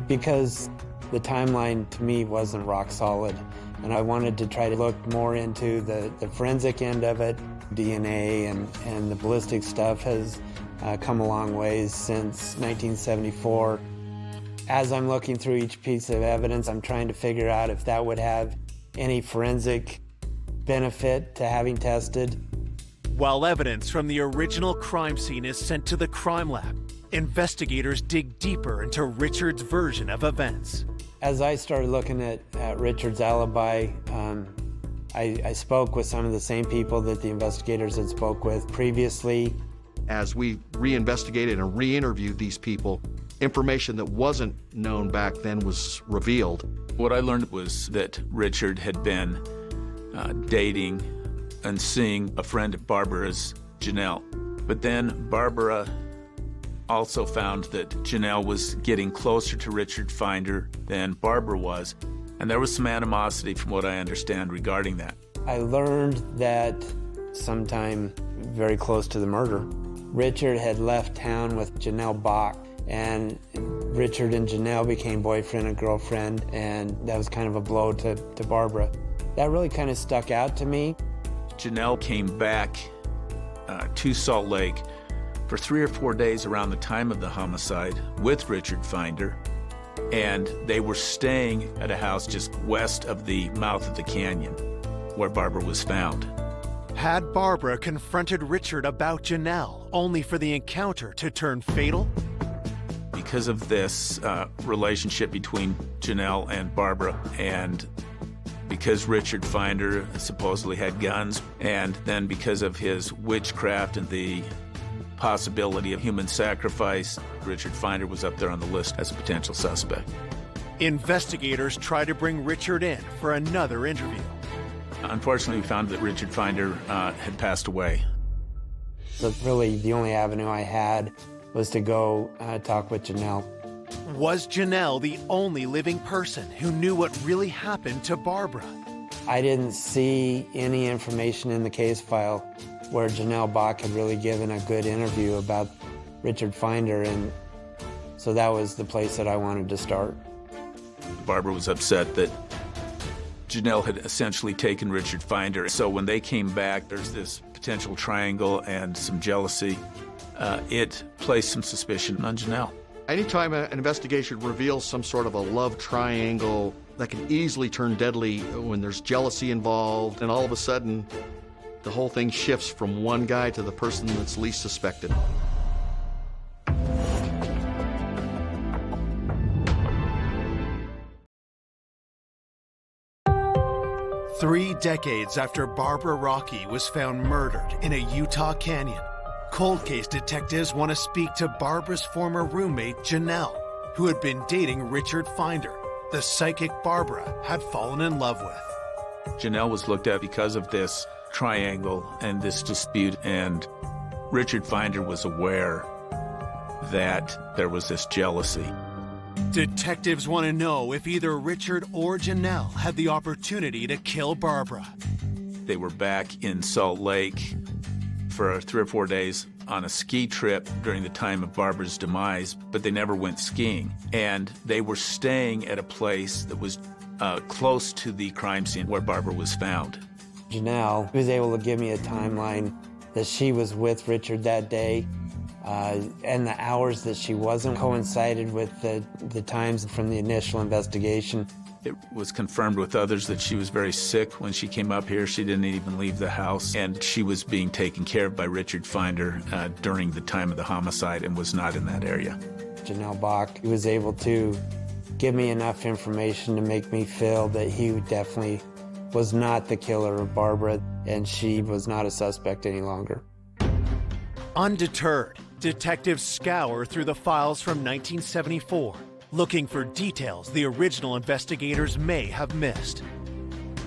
because the timeline to me wasn't rock solid, and I wanted to try to look more into the forensic end of it. DNA and the ballistic stuff has come a long ways since 1974. As I'm looking through each piece of evidence, I'm trying to figure out if that would have any forensic benefit to having tested. While evidence from the original crime scene is sent to the crime lab, investigators dig deeper into Richard's version of events. As I started looking at Richard's alibi, I spoke with some of the same people that the investigators had spoke with previously. As we reinvestigated and re-interviewed these people, information that wasn't known back then was revealed. What I learned was that Richard had been dating and seeing a friend of Barbara's, Janelle. But then Barbara also found that Janelle was getting closer to Richard Finder than Barbara was, and there was some animosity from what I understand regarding that. I learned that sometime very close to the murder, Richard had left town with Janelle Bach, and Richard and Janelle became boyfriend and girlfriend, and that was kind of a blow to Barbara. That really kind of stuck out to me. Janelle came back to Salt Lake for 3 or 4 days around the time of the homicide with Richard Finder, and they were staying at a house just west of the mouth of the canyon where Barbara was found. Had Barbara confronted Richard about Janelle only for the encounter to turn fatal? Because of this relationship between Janelle and Barbara, and because Richard Finder supposedly had guns, and then because of his witchcraft and the possibility of human sacrifice, Richard Finder was up there on the list as a potential suspect. Investigators try to bring Richard in for another interview. Unfortunately, we found that Richard Finder had passed away. So really, the only avenue I had was to go talk with Janelle. Was Janelle the only living person who knew what really happened to Barbara? I didn't see any information in the case file where Janelle Bach had really given a good interview about Richard Finder, and so that was the place that I wanted to start. Barbara was upset that Janelle had essentially taken Richard Finder, so when they came back, there's this potential triangle and some jealousy. It placed some suspicion on Janelle. Anytime an investigation reveals some sort of a love triangle, that can easily turn deadly when there's jealousy involved, and all of a sudden, the whole thing shifts from one guy to the person that's least suspected. Three decades after Barbara Rocky was found murdered in a Utah canyon, cold case detectives want to speak to Barbara's former roommate, Janelle, who had been dating Richard Finder, the psychic Barbara had fallen in love with. Janelle was looked at because of this triangle and this dispute, and Richard Finder was aware that there was this jealousy. Detectives want to know if either Richard or Janelle had the opportunity to kill Barbara. They were back in Salt Lake for 3 or 4 days on a ski trip during the time of Barbara's demise, but they never went skiing. And they were staying at a place that was close to the crime scene where Barbara was found. Janelle was able to give me a timeline that she was with Richard that day, and the hours that she wasn't coincided with the times from the initial investigation. It was confirmed with others that she was very sick when she came up here. She didn't even leave the house, and she was being taken care of by Richard Finder during the time of the homicide and was not in that area. Janelle Bach was able to give me enough information to make me feel that he definitely was not the killer of Barbara, and she was not a suspect any longer. Undeterred, detectives scour through the files from 1974, looking for details the original investigators may have missed.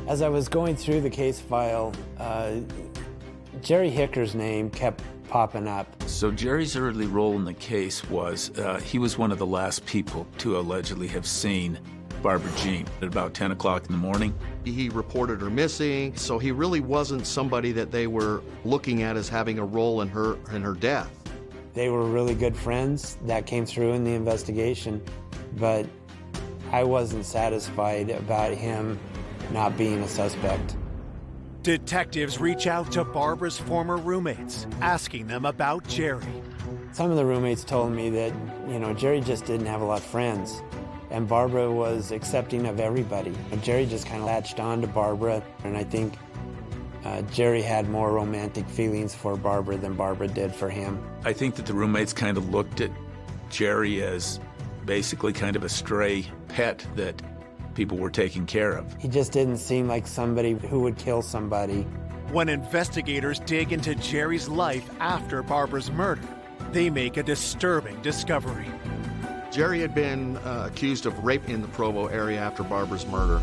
As I was going through the case file, Jerry Hicker's name kept popping up. So Jerry's early role in the case was he was one of the last people to allegedly have seen Barbara Jean at about 10 o'clock in the morning. He reported her missing, so he really wasn't somebody that they were looking at as having a role in her death. They were really good friends. That came through in the investigation, but I wasn't satisfied about him not being a suspect. Detectives reach out to Barbara's former roommates, asking them about Jerry. Some of the roommates told me that, Jerry just didn't have a lot of friends, and Barbara was accepting of everybody. And Jerry just kind of latched on to Barbara, and I think Jerry had more romantic feelings for Barbara than Barbara did for him. I think that the roommates kind of looked at Jerry as basically kind of a stray pet that people were taking care of. He just didn't seem like somebody who would kill somebody. When investigators dig into Jerry's life after Barbara's murder, they make a disturbing discovery. Jerry had been accused of rape in the Provo area after Barbara's murder.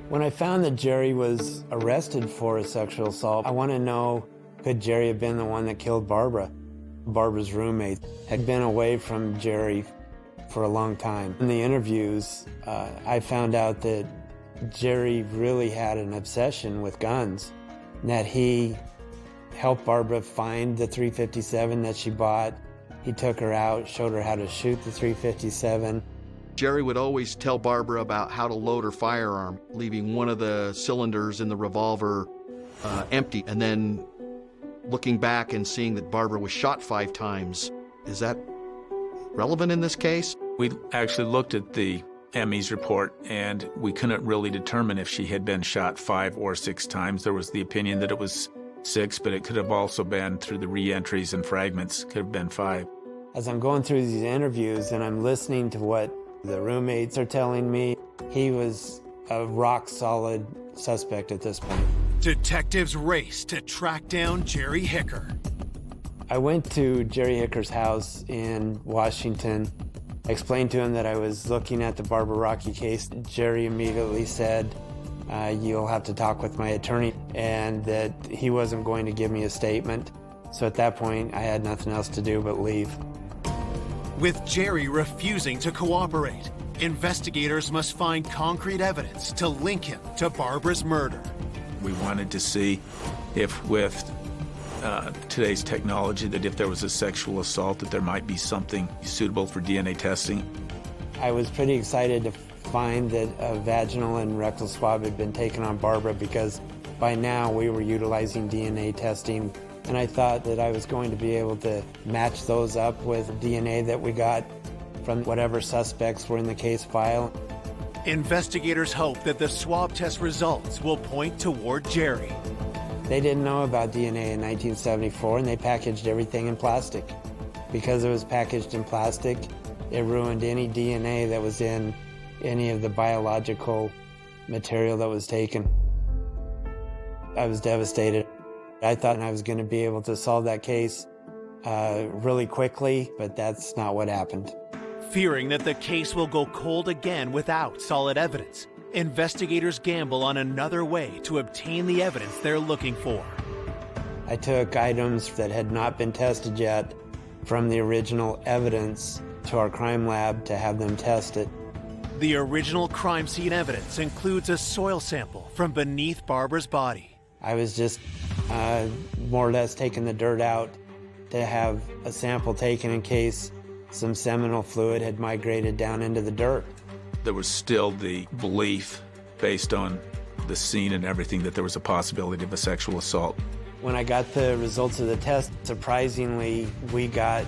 When I found that Jerry was arrested for a sexual assault, I want to know, could Jerry have been the one that killed Barbara? Barbara's roommate had been away from Jerry for a long time. In the interviews, I found out that Jerry really had an obsession with guns, and that he helped Barbara find the .357 that she bought. He took her out, showed her how to shoot the .357. Jerry would always tell Barbara about how to load her firearm, leaving one of the cylinders in the revolver empty, and then looking back and seeing that Barbara was shot 5 times. Is that relevant in this case? We actually looked at the ME's report, and we couldn't really determine if she had been shot 5 or 6 times. There was the opinion that it was 6, but it could have also been, through the re-entries and fragments, could have been 5. As I'm going through these interviews and I'm listening to what the roommates are telling me, he was a rock-solid suspect at this point. Detectives race to track down Jerry Hicker. I went to Jerry Hicker's house in Washington. I explained to him that I was looking at the Barbara Rocky case. Jerry immediately said, you'll have to talk with my attorney, and that he wasn't going to give me a statement. So at that point, I had nothing else to do but leave. With Jerry refusing to cooperate, investigators must find concrete evidence to link him to Barbara's murder. We wanted to see if, with today's technology, that if there was a sexual assault, that there might be something suitable for DNA testing. I was pretty excited to find that a vaginal and rectal swab had been taken on Barbara, because by now we were utilizing DNA testing, and I thought that I was going to be able to match those up with DNA that we got from whatever suspects were in the case file. Investigators hope that the swab test results will point toward Jerry. They didn't know about DNA in 1974, and they packaged everything in plastic. Because it was packaged in plastic, it ruined any DNA that was in any of the biological material that was taken. I was devastated. I thought I was going to be able to solve that case really quickly, but that's not what happened. Fearing that the case will go cold again without solid evidence, investigators gamble on another way to obtain the evidence they're looking for. I took items that had not been tested yet from the original evidence to our crime lab to have them tested. The original crime scene evidence includes a soil sample from beneath Barbara's body. I was just more or less taken the dirt out to have a sample taken in case some seminal fluid had migrated down into the dirt. There was still the belief, based on the scene and everything, that there was a possibility of a sexual assault. When I got the results of the test, surprisingly, we got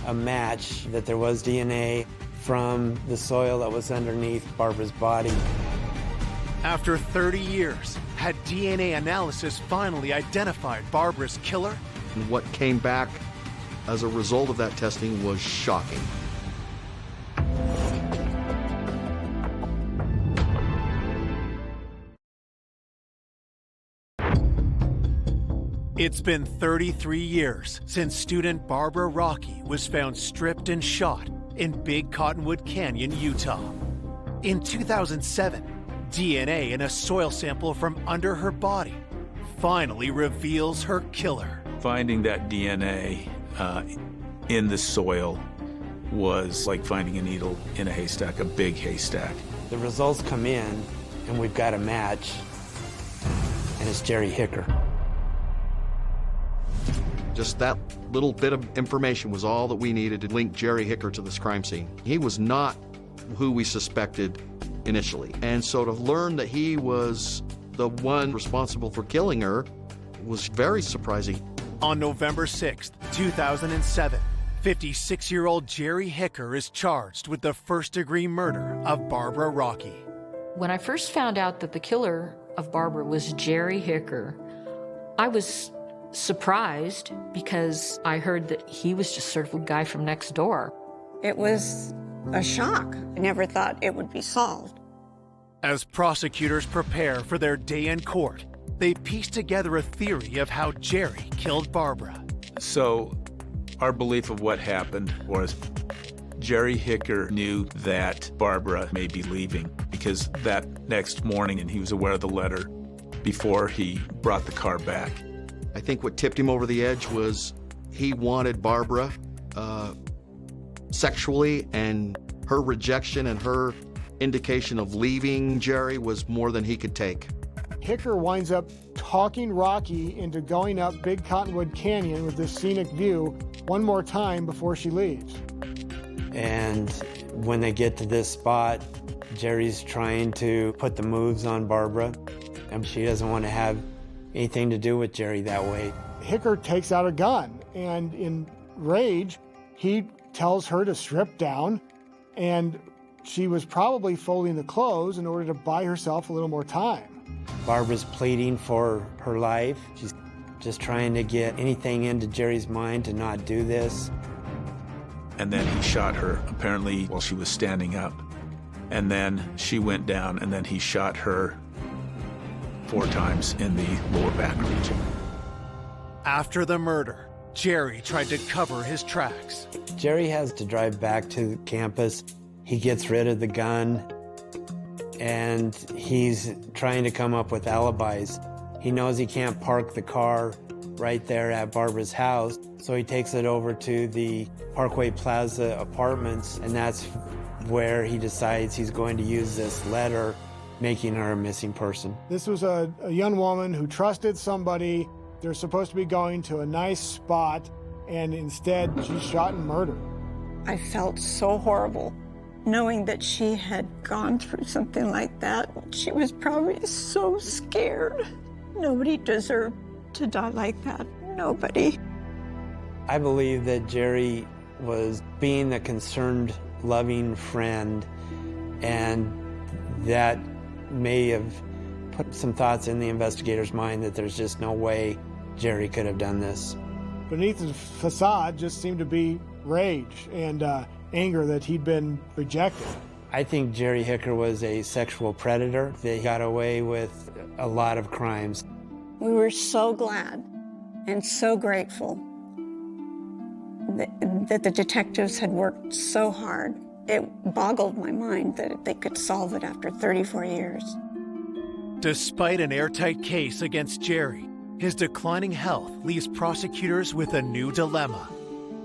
a match that there was DNA from the soil that was underneath Barbara's body. After 30 years, had DNA analysis finally identified Barbara's killer? And what came back as a result of that testing was shocking. It's been 33 years since student Barbara Rocky was found stripped and shot in Big Cottonwood Canyon, Utah. In 2007, DNA in a soil sample from under her body finally reveals her killer. Finding that DNA in the soil was like finding a needle in a haystack, a big haystack. The results come in, and we've got a match, and it's Jerry Hicker. Just that little bit of information was all that we needed to link Jerry Hicker to this crime scene. He was not who we suspected initially. And so to learn that he was the one responsible for killing her was very surprising. On November 6th, 2007, 56-year-old Jerry Hicker is charged with the first-degree murder of Barbara Rocky. When I first found out that the killer of Barbara was Jerry Hicker, I was surprised because I heard that he was just sort of a guy from next door. It was a shock. I never thought it would be solved. As prosecutors prepare for their day in court, they piece together a theory of how Jerry killed Barbara. So our belief of what happened was Jerry Hicker knew that Barbara may be leaving, because that next morning, and he was aware of the letter before he brought the car back. I think what tipped him over the edge was he wanted Barbara sexually, and her rejection and her indication of leaving Jerry was more than he could take. Hicker winds up talking Rocky into going up Big Cottonwood Canyon with this scenic view one more time before she leaves. And when they get to this spot, Jerry's trying to put the moves on Barbara, and she doesn't want to have anything to do with Jerry that way. Hicker takes out a gun, and in rage, he tells her to strip down, and she was probably folding the clothes in order to buy herself a little more time. Barbara's pleading for her life. She's just trying to get anything into Jerry's mind to not do this. And then he shot her, apparently while she was standing up. And then she went down, and then he shot her 4 times in the lower back region. After the murder, Jerry tried to cover his tracks. Jerry has to drive back to campus. He gets rid of the gun, and he's trying to come up with alibis. He knows he can't park the car right there at Barbara's house, so he takes it over to the Parkway Plaza apartments, and that's where he decides he's going to use this letter making her a missing person. This was a young woman who trusted somebody. They're supposed to be going to a nice spot, and instead she's shot and murdered. I felt so horrible knowing that she had gone through something like that. She was probably so scared. Nobody deserved to die like that. Nobody. I believe that Jerry was being the concerned, loving friend, and that may have put some thoughts in the investigator's mind that there's just no way Jerry could have done this. Beneath his facade just seemed to be rage and anger that he'd been rejected. I think Jerry Hicker was a sexual predator. They got away with a lot of crimes. We were so glad and so grateful that the detectives had worked so hard. It boggled my mind that they could solve it after 34 years. Despite an airtight case against Jerry, his declining health leaves prosecutors with a new dilemma.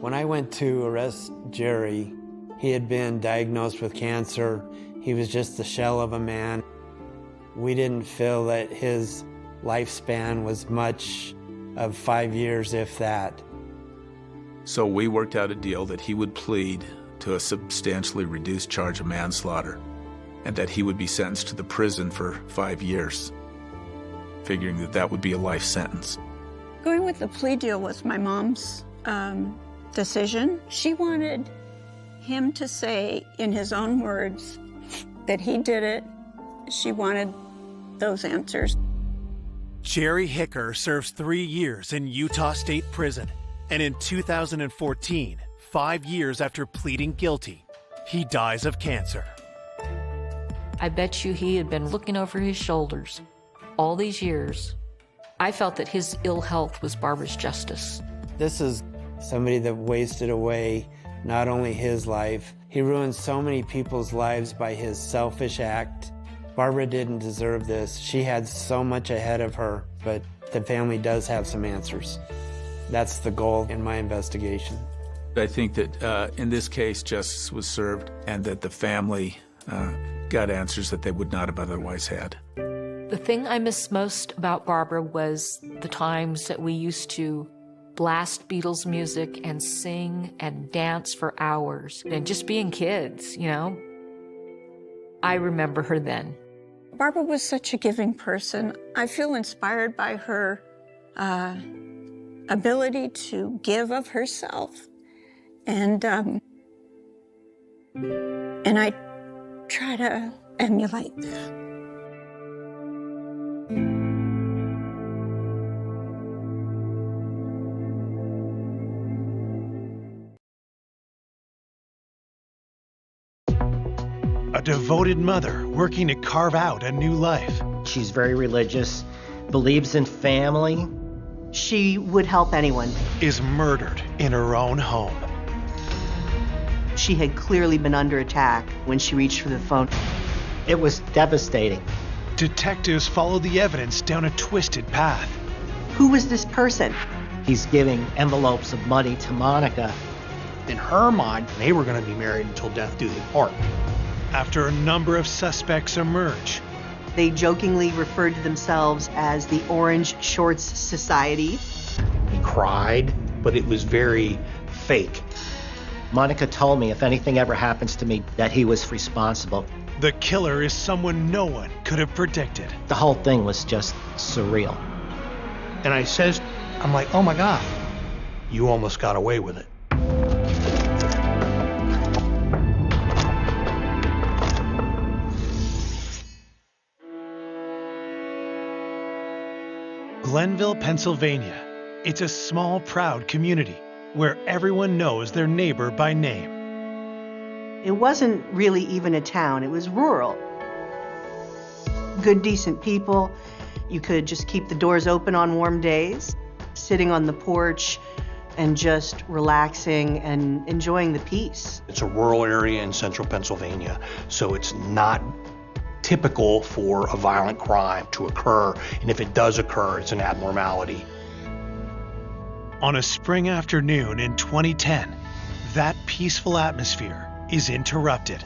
When I went to arrest Jerry, he had been diagnosed with cancer. He was just the shell of a man. We didn't feel that his lifespan was much of 5 years, if that. So we worked out a deal that he would plead to a substantially reduced charge of manslaughter, and that he would be sentenced to the prison for 5 years, figuring that that would be a life sentence. Going with the plea deal was my mom's decision. She wanted him to say in his own words that he did it. She wanted those answers. Jerry Hicker serves 3 years in Utah State Prison, and in 2014, 5 years after pleading guilty, he dies of cancer. I bet you he had been looking over his shoulders all these years. I felt that his ill health was Barbara's justice. This is somebody that wasted away not only his life, he ruined so many people's lives by his selfish act. Barbara didn't deserve this. She had so much ahead of her, but the family does have some answers. That's the goal in my investigation. I think that in this case, justice was served and that the family got answers that they would not have otherwise had. The thing I miss most about Barbara was the times that we used to blast Beatles music and sing and dance for hours and just being kids, you know? I remember her then. Barbara was such a giving person. I feel inspired by her ability to give of herself. And I try to emulate that. A devoted mother working to carve out a new life. She's very religious, believes in family. She would help anyone. Is murdered in her own home. She had clearly been under attack when she reached for the phone. It was devastating. Detectives follow the evidence down a twisted path. Who was this person? He's giving envelopes of money to Monica. In her mind, they were going to be married until death do them part. After a number of suspects emerge, they jokingly referred to themselves as the Orange Shorts Society. He cried, but it was very fake. Monica told me if anything ever happens to me, that he was responsible. The killer is someone no one could have predicted. The whole thing was just surreal. And I'm like, oh my God, you almost got away with it. Glenville, Pennsylvania. It's a small, proud community where everyone knows their neighbor by name. It wasn't really even a town, it was rural. Good, decent people. You could just keep the doors open on warm days, sitting on the porch and just relaxing and enjoying the peace. It's a rural area in central Pennsylvania, so it's not typical for a violent crime to occur, and if it does occur, it's an abnormality. On a spring afternoon in 2010, that peaceful atmosphere is interrupted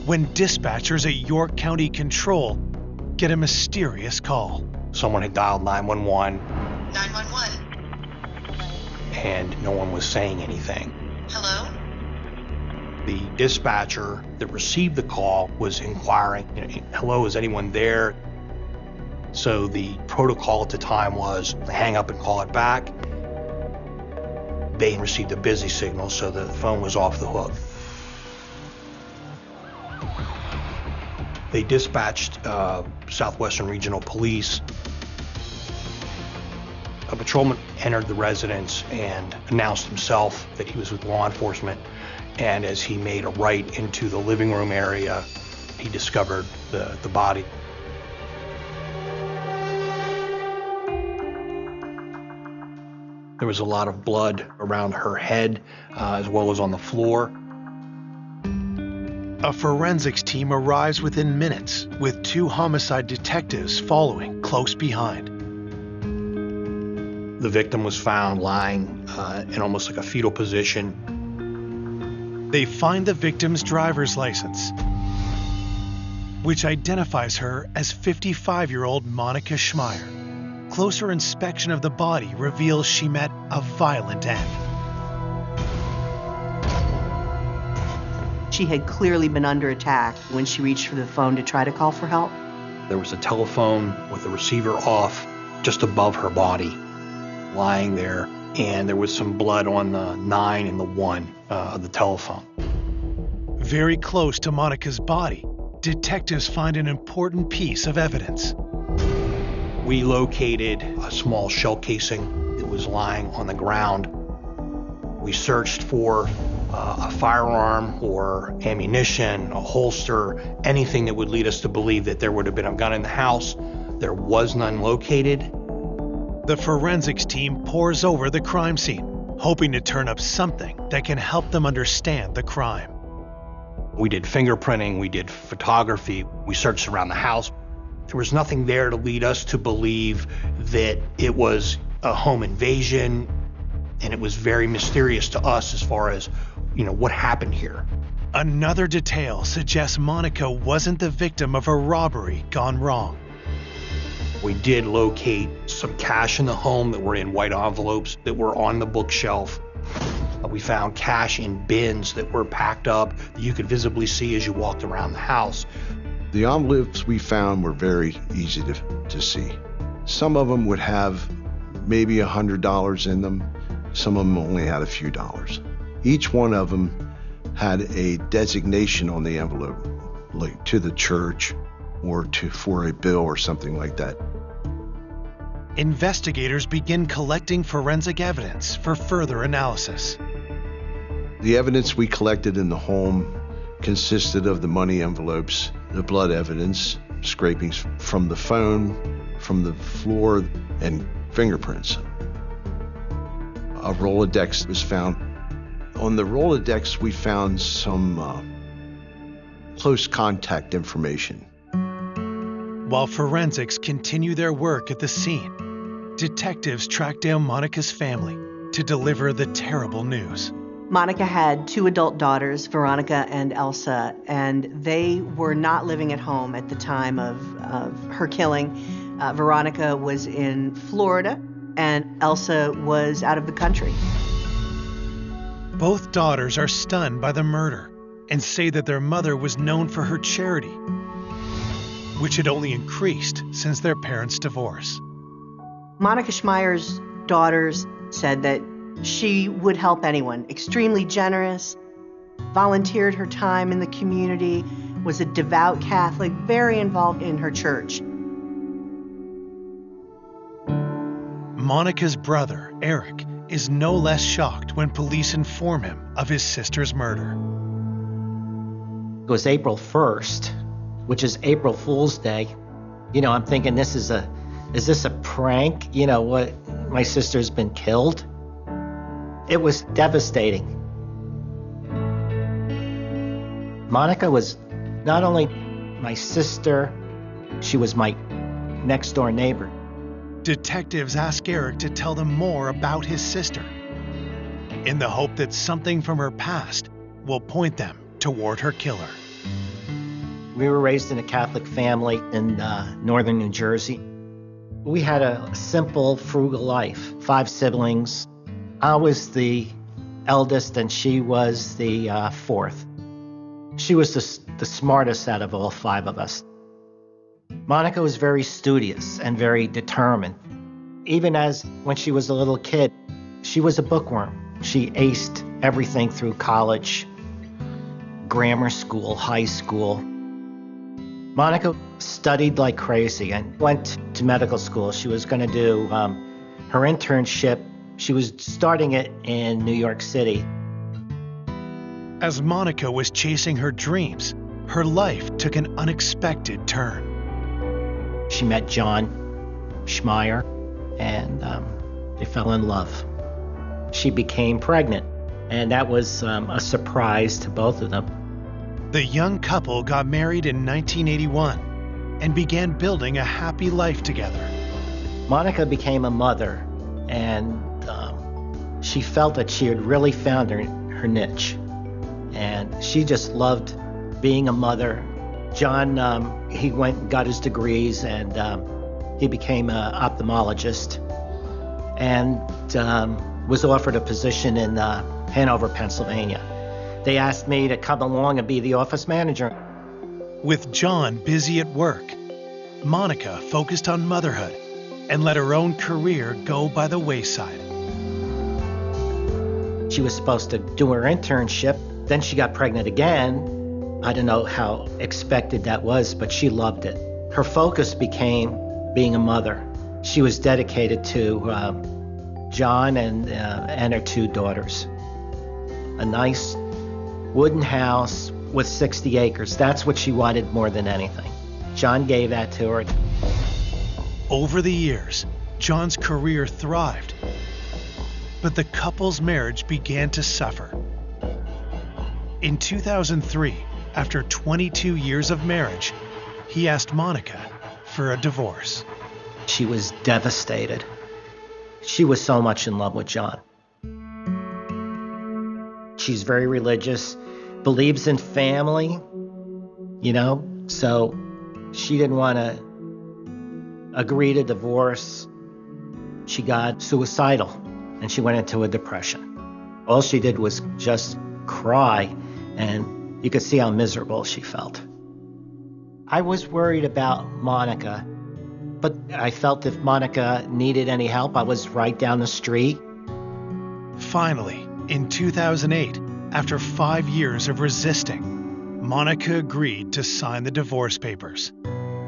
when dispatchers at York County Control get a mysterious call. Someone had dialed 911. 911. And no one was saying anything. Hello? The dispatcher that received the call was inquiring, hello, is anyone there? So the protocol at the time was hang up and call it back. They received a busy signal, so the phone was off the hook. They dispatched Southwestern Regional Police. A patrolman entered the residence and announced himself that he was with law enforcement. And as he made a right into the living room area, he discovered the body. There was a lot of blood around her head, as well as on the floor. A forensics team arrives within minutes, with 2 homicide detectives following close behind. The victim was found lying in almost like a fetal position. They find the victim's driver's license, which identifies her as 55-year-old Monica Schmeier. closer inspection of the body reveals she met a violent end. She had clearly been under attack when she reached for the phone to try to call for help. There was a telephone with the receiver off just above her body, lying there, and there was some blood on the 9 and the 1 of the telephone. Very close to Monica's body, detectives find an important piece of evidence. We located a small shell casing that was lying on the ground. We searched for a firearm or ammunition, a holster, anything that would lead us to believe that there would have been a gun in the house. There was none located. The forensics team pores over the crime scene, hoping to turn up something that can help them understand the crime. We did fingerprinting, we did photography, we searched around the house. There was nothing there to lead us to believe that it was a home invasion, and it was very mysterious to us as far as, what happened here. Another detail suggests Monica wasn't the victim of a robbery gone wrong. We did locate some cash in the home that were in white envelopes that were on the bookshelf. We found cash in bins that were packed up that you could visibly see as you walked around the house. The envelopes we found were very easy to see. Some of them would have maybe $100 in them. Some of them only had a few dollars. Each one of them had a designation on the envelope, like to the church or for a bill or something like that. Investigators begin collecting forensic evidence for further analysis. The evidence we collected in the home consisted of the money envelopes, the blood evidence, scrapings from the phone, from the floor, and fingerprints. A Rolodex was found. On the Rolodex, we found some close contact information. While forensics continue their work at the scene, detectives track down Monica's family to deliver the terrible news. Monica had 2 adult daughters, Veronica and Elsa, and they were not living at home at the time of her killing. Veronica was in Florida, and Elsa was out of the country. Both daughters are stunned by the murder and say that their mother was known for her charity, which had only increased since their parents' divorce. Monica Schmeier's daughters said that she would help anyone, extremely generous, volunteered her time in the community, was a devout Catholic, very involved in her church. Monica's brother, Eric, is no less shocked when police inform him of his sister's murder. It was April 1st, which is April Fool's Day. I'm thinking, is this a prank? What, my sister's been killed? It was devastating. Monica was not only my sister, she was my next door neighbor. Detectives ask Eric to tell them more about his sister, in the hope that something from her past will point them toward her killer. We were raised in a Catholic family in northern New Jersey. We had a simple, frugal life, 5 siblings. I was the eldest and she was the 4th. She was the smartest out of all 5 of us. Monica was very studious and very determined. Even when she was a little kid, she was a bookworm. She aced everything through college, grammar school, high school. Monica studied like crazy and went to medical school. She was going to do her internship. She was starting it in New York City. As Monica was chasing her dreams, her life took an unexpected turn. She met John Schmeier, and they fell in love. She became pregnant, and that was a surprise to both of them. The young couple got married in 1981 and began building a happy life together. Monica became a mother, and she felt that she had really found her niche. And she just loved being a mother. John, he went and got his degrees, and He became an ophthalmologist and was offered a position in Hanover, Pennsylvania. They asked me to come along and be the office manager. With John busy at work, Monica focused on motherhood and let her own career go by the wayside. She was supposed to do her internship, then she got pregnant again. I don't know how expected that was, but she loved it. Her focus became being a mother. She was dedicated to John and her 2 daughters. A nice wooden house with 60 acres. That's what she wanted more than anything. John gave that to her. Over the years, John's career thrived, but the couple's marriage began to suffer. In 2003, after 22 years of marriage, he asked Monica for a divorce. She was devastated. She was so much in love with John. She's very religious, believes in family, so she didn't want to agree to divorce. She got suicidal and she went into a depression. All she did was just cry, and you could see how miserable she felt. I was worried about Monica, but I felt if Monica needed any help, I was right down the street. Finally, in 2008, after 5 years of resisting, Monica agreed to sign the divorce papers.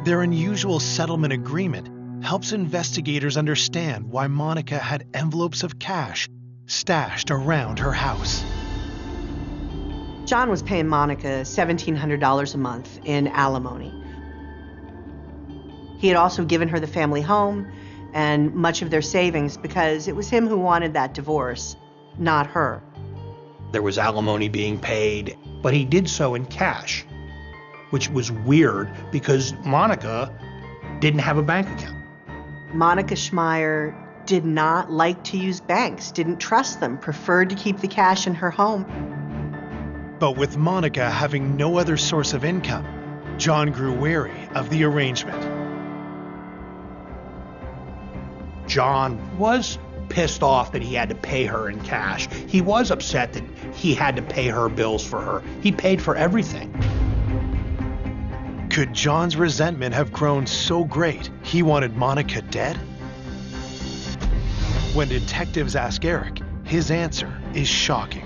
Their unusual settlement agreement helps investigators understand why Monica had envelopes of cash stashed around her house. John was paying Monica $1,700 a month in alimony. He had also given her the family home and much of their savings because it was him who wanted that divorce, not her. There was alimony being paid, but he did so in cash, which was weird because Monica didn't have a bank account. Monica Schmeier did not like to use banks, didn't trust them, preferred to keep the cash in her home. But with Monica having no other source of income, John grew wary of the arrangement. John was pissed off that he had to pay her in cash. He was upset that he had to pay her bills for her. He paid for everything. Could John's resentment have grown so great he wanted Monica dead? When detectives ask Eric, his answer is shocking.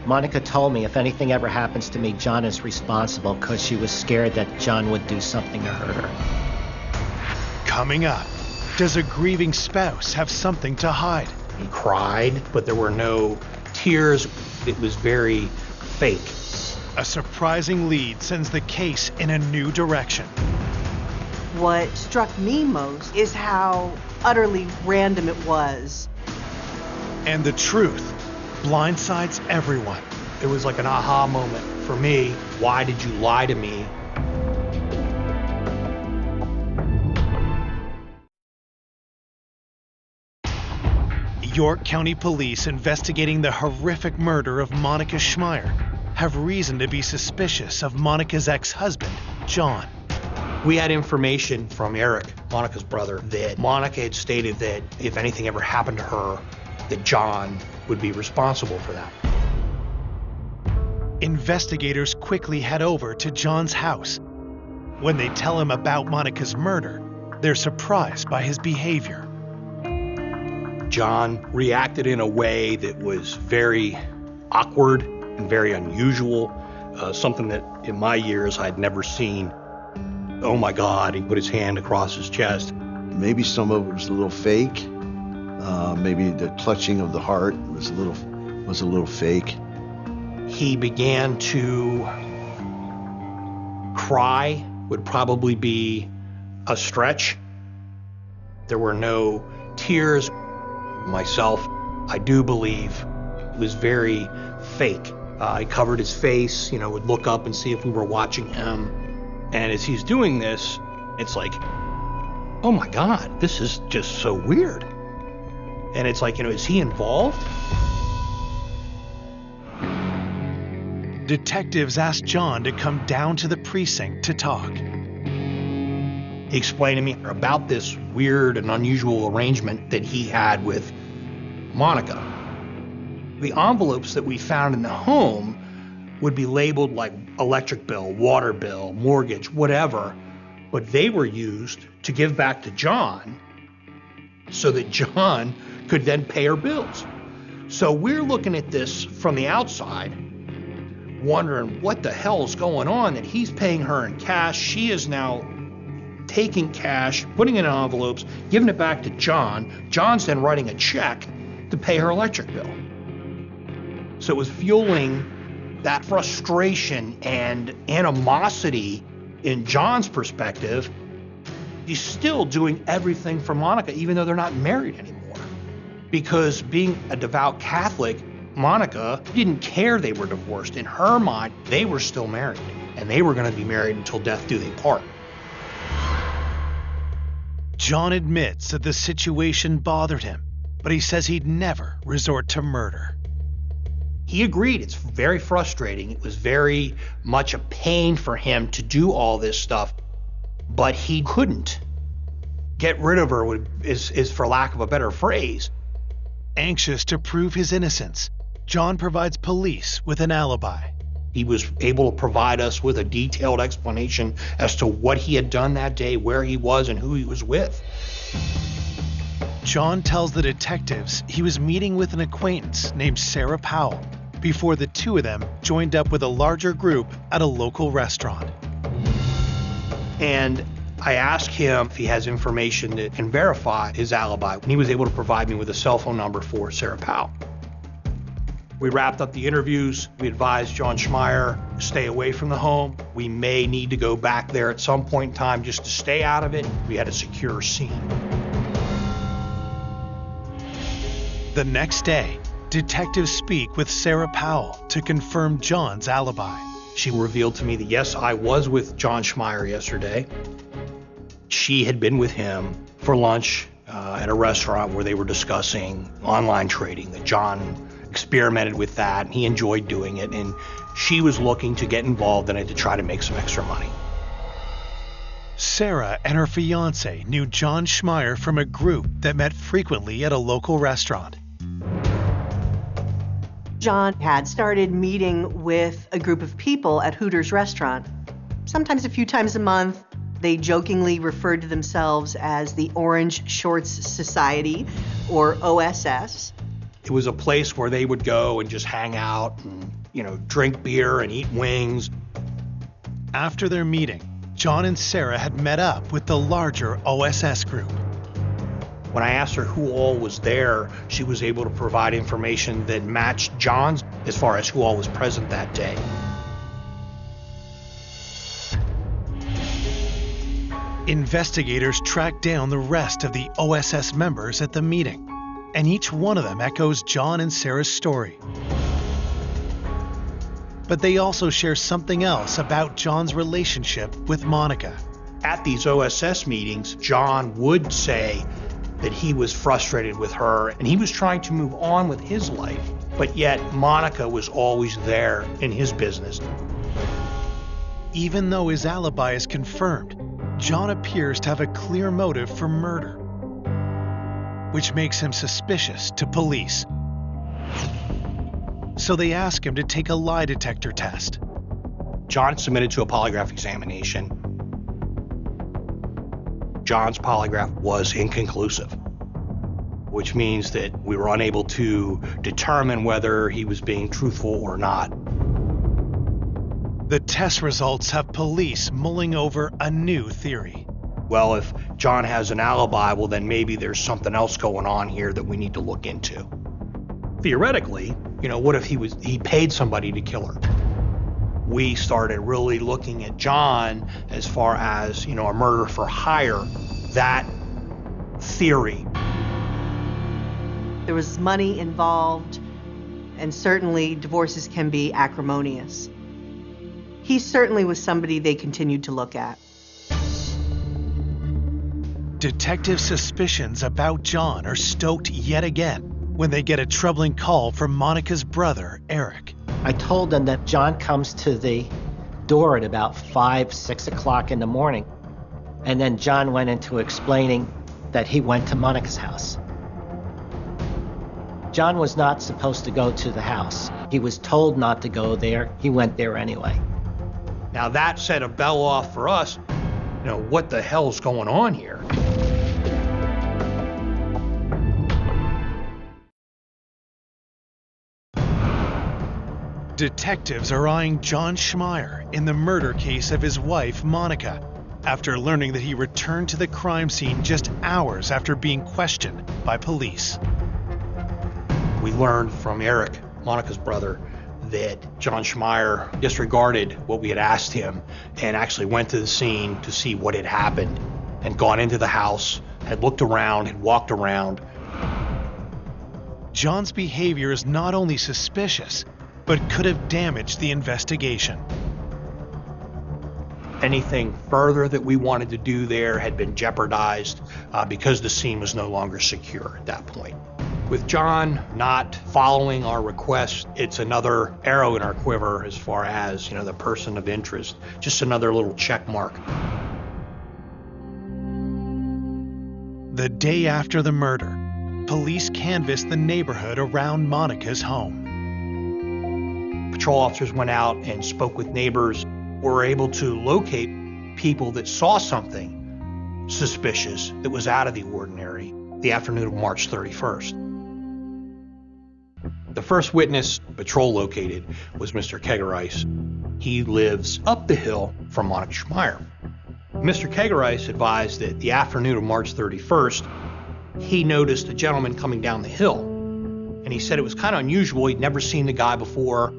Monica told me if anything ever happens to me, John is responsible because she was scared that John would do something to hurt her. Coming up, does a grieving spouse have something to hide? He cried, but there were no tears. It was very fake. A surprising lead sends the case in a new direction. What struck me most is how utterly random it was. And the truth blindsides everyone. It was like an aha moment for me. Why did you lie to me? York County Police investigating the horrific murder of Monica Schmeier have reason to be suspicious of Monica's ex-husband, John. We had information from Eric, Monica's brother, that Monica had stated that if anything ever happened to her, that John would be responsible for that. Investigators quickly head over to John's house. When they tell him about Monica's murder, they're surprised by his behavior. John reacted in a way that was very awkward and very unusual, something that in my years I'd never seen. Oh my God, he put his hand across his chest. Maybe some of it was a little fake. Maybe the clutching of the heart was a little fake. He began to cry, would probably be a stretch. There were no tears. Myself, I do believe it was very fake. I covered his face, would look up and see if we were watching him. And as he's doing this, it's like, oh my God, this is just so weird. And it's like, is he involved? Detectives asked John to come down to the precinct to talk. He explained to me about this weird and unusual arrangement that he had with Monica. The envelopes that we found in the home would be labeled like electric bill, water bill, mortgage, whatever, but they were used to give back to John so that John could then pay her bills. So we're looking at this from the outside, wondering what the hell's going on, that he's paying her in cash. She is now taking cash, putting it in envelopes, giving it back to John. John's then writing a check to pay her electric bill. So it was fueling that frustration and animosity in John's perspective. He's still doing everything for Monica, even though they're not married anymore. Because being a devout Catholic, Monica didn't care they were divorced. In her mind, they were still married, and they were going to be married until death do they part. John admits that the situation bothered him, but he says he'd never resort to murder. He agreed. It's very frustrating. It was very much a pain for him to do all this stuff, but he couldn't. Get rid of her is for lack of a better phrase. Anxious to prove his innocence, John provides police with an alibi. He was able to provide us with a detailed explanation as to what he had done that day, where he was, and who he was with. John tells the detectives he was meeting with an acquaintance named Sarah Powell before the two of them joined up with a larger group at a local restaurant. And I asked him if he has information that can verify his alibi, and he was able to provide me with a cell phone number for Sarah Powell. We wrapped up the interviews. We advised John Schmeier to stay away from the home. We may need to go back there at some point in time just to stay out of it. We had a secure scene. The next day, detectives speak with Sarah Powell to confirm John's alibi. She revealed to me that yes, I was with John Schmeier yesterday. She had been with him for lunch at a restaurant where they were discussing online trading, that John experimented with that, and he enjoyed doing it, and she was looking to get involved in it to try to make some extra money. Sarah and her fiancé knew John Schmeier from a group that met frequently at a local restaurant. John had started meeting with a group of people at Hooters restaurant. Sometimes a few times a month, they jokingly referred to themselves as the Orange Shorts Society, or OSS. It was a place where they would go and just hang out and, drink beer and eat wings. After their meeting, John and Sarah had met up with the larger OSS group. When I asked her who all was there, she was able to provide information that matched John's as far as who all was present that day. Investigators tracked down the rest of the OSS members at the meeting, and each one of them echoes John and Sarah's story. But they also share something else about John's relationship with Monica. At these OSS meetings, John would say that he was frustrated with her and he was trying to move on with his life, but yet Monica was always there in his business. Even though his alibi is confirmed, John appears to have a clear motive for murder, which makes him suspicious to police. So they ask him to take a lie detector test. John submitted to a polygraph examination. John's polygraph was inconclusive, which means that we were unable to determine whether he was being truthful or not. The test results have police mulling over a new theory. Well, if John has an alibi, well, then maybe there's something else going on here that we need to look into. Theoretically, what if he paid somebody to kill her? We started really looking at John as far as, a murder for hire, that theory. There was money involved, and certainly divorces can be acrimonious. He certainly was somebody they continued to look at. Detective suspicions about John are stoked yet again when they get a troubling call from Monica's brother, Eric. I told them that John comes to the door at about 5, 6 o'clock in the morning. And then John went into explaining that he went to Monica's house. John was not supposed to go to the house. He was told not to go there. He went there anyway. Now that set a bell off for us. What the hell's going on here? Detectives are eyeing John Schmeier in the murder case of his wife, Monica, after learning that he returned to the crime scene just hours after being questioned by police. We learned from Eric, Monica's brother, that John Schmeier disregarded what we had asked him and actually went to the scene to see what had happened and gone into the house, had looked around, had walked around. John's behavior is not only suspicious, but could have damaged the investigation. Anything further that we wanted to do there had been jeopardized because the scene was no longer secure at that point. With John not following our request, it's another arrow in our quiver as far as, the person of interest, just another little check mark. The day after the murder, police canvassed the neighborhood around Monica's home. Patrol officers went out and spoke with neighbors, were able to locate people that saw something suspicious that was out of the ordinary the afternoon of March 31st. The first witness Patrol located was Mr. Kegerice. He lives up the hill from Monica Schmeier. Mr. Kegerice advised that the afternoon of March 31st, he noticed a gentleman coming down the hill. And he said it was kind of unusual. He'd never seen the guy before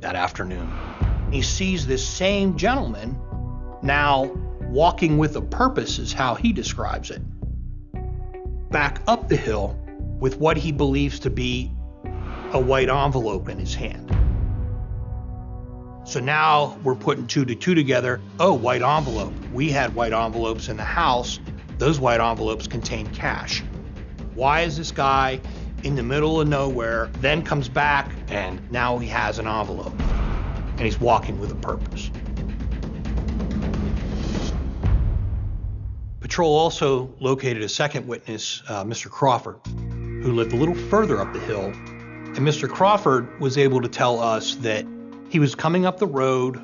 that afternoon. He sees this same gentleman now walking with a purpose, is how he describes it, back up the hill with what he believes to be a white envelope in his hand. So now we're putting two to two together. Oh, white envelope. We had white envelopes in the house. Those white envelopes contained cash. Why is this guy in the middle of nowhere, then comes back, and now he has an envelope, and he's walking with a purpose? Patrol also located a second witness, Mr. Crawford, who lived a little further up the hill. And Mr. Crawford was able to tell us that he was coming up the road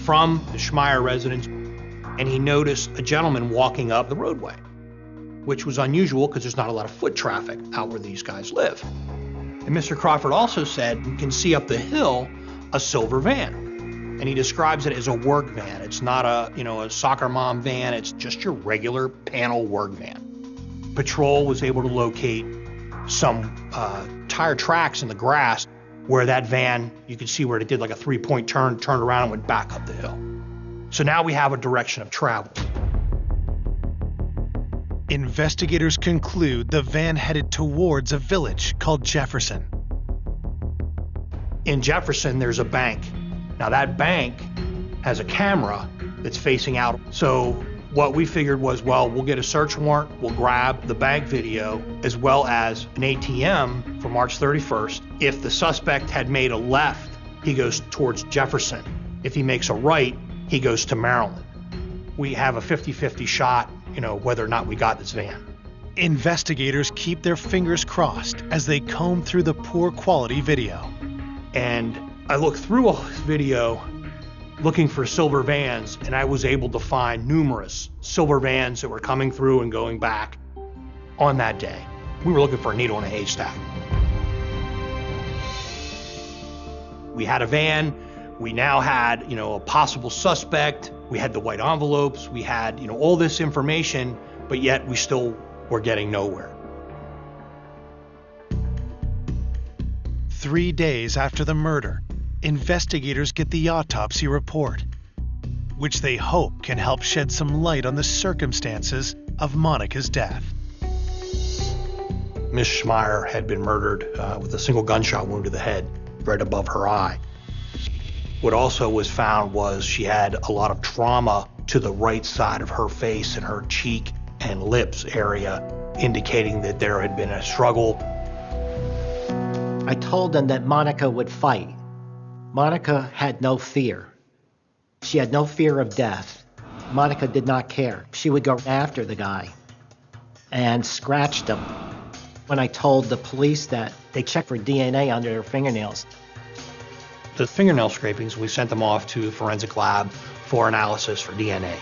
from the Schmeier residence, and he noticed a gentleman walking up the roadway, which was unusual because there's not a lot of foot traffic out where these guys live. And Mr. Crawford also said you can see up the hill a silver van. And he describes it as a work van. It's not a soccer mom van. It's just your regular panel work van. Patrol was able to locate some tire tracks in the grass where that van, you could see where it did like a 3-point turn, turned around and went back up the hill. So now we have a direction of travel. Investigators conclude the van headed towards a village called Jefferson. In Jefferson, there's a bank. Now that bank has a camera that's facing out. So what we figured was, well, we'll get a search warrant, we'll grab the bank video as well as an ATM for March 31st. If the suspect had made a left, he goes towards Jefferson. If he makes a right, he goes to Maryland. We have a 50-50 shot, whether or not we got this van. Investigators keep their fingers crossed as they comb through the poor quality video. And I looked through all this video looking for silver vans, and I was able to find numerous silver vans that were coming through and going back on that day. We were looking for a needle in a haystack. We had a van. We now had, a possible suspect. We had the white envelopes. We had, all this information, but yet we still were getting nowhere. 3 days after the murder, investigators get the autopsy report, which they hope can help shed some light on the circumstances of Monica's death. Miss Schmeier had been murdered with a single gunshot wound to the head, right above her eye. What also was found was she had a lot of trauma to the right side of her face and her cheek and lips area, indicating that there had been a struggle. I told them that Monica would fight. Monica had no fear. She had no fear of death. Monica did not care. She would go after the guy and scratched him. When I told the police that, they checked for DNA under their fingernails. The fingernail scrapings, we sent them off to a forensic lab for analysis for DNA.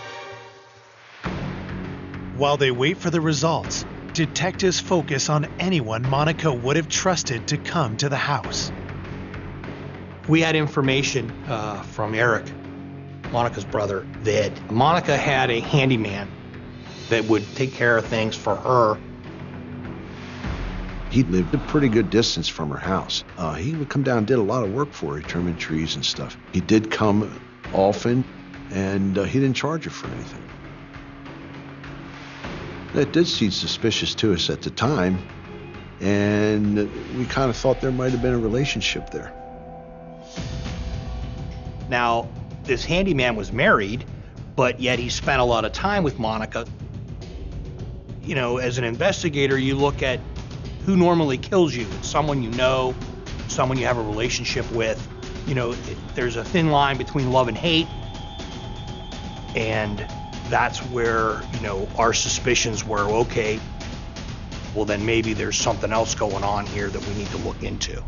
While they wait for the results, detectives focus on anyone Monica would have trusted to come to the house. We had information from Eric, Monica's brother, that Monica had a handyman that would take care of things for her. He lived a pretty good distance from her house. He would come down and did a lot of work for her, trimming trees and stuff. He did come often, and he didn't charge her for anything. That did seem suspicious to us at the time, and we kind of thought there might have been a relationship there. Now, this handyman was married, but yet he spent a lot of time with Monica. You know, as an investigator, you look at who normally kills you. It's someone you know, someone you have a relationship with. You know, there's a thin line between love and hate, and that's where, you know, our suspicions were, okay, well then maybe there's something else going on here that we need to look into.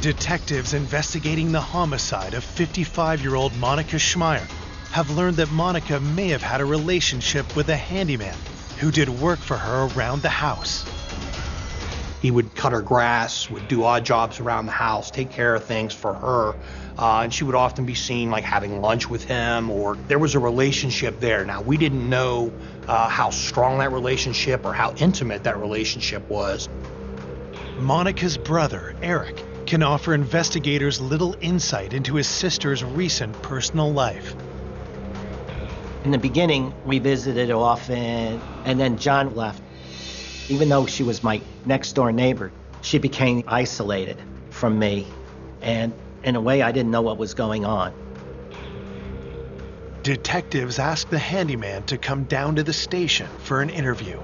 Detectives investigating the homicide of 55-year-old Monica Schmeier have learned that Monica may have had a relationship with a handyman who did work for her around the house. He would cut her grass, would do odd jobs around the house, take care of things for her, and she would often be seen like having lunch with him, or there was a relationship there. Now, we didn't know how strong that relationship or how intimate that relationship was. Monica's brother, Eric, can offer investigators little insight into his sister's recent personal life. In the beginning, we visited often, and then John left. Even though she was my next door neighbor, she became isolated from me, and in a way I didn't know what was going on. Detectives asked the handyman to come down to the station for an interview.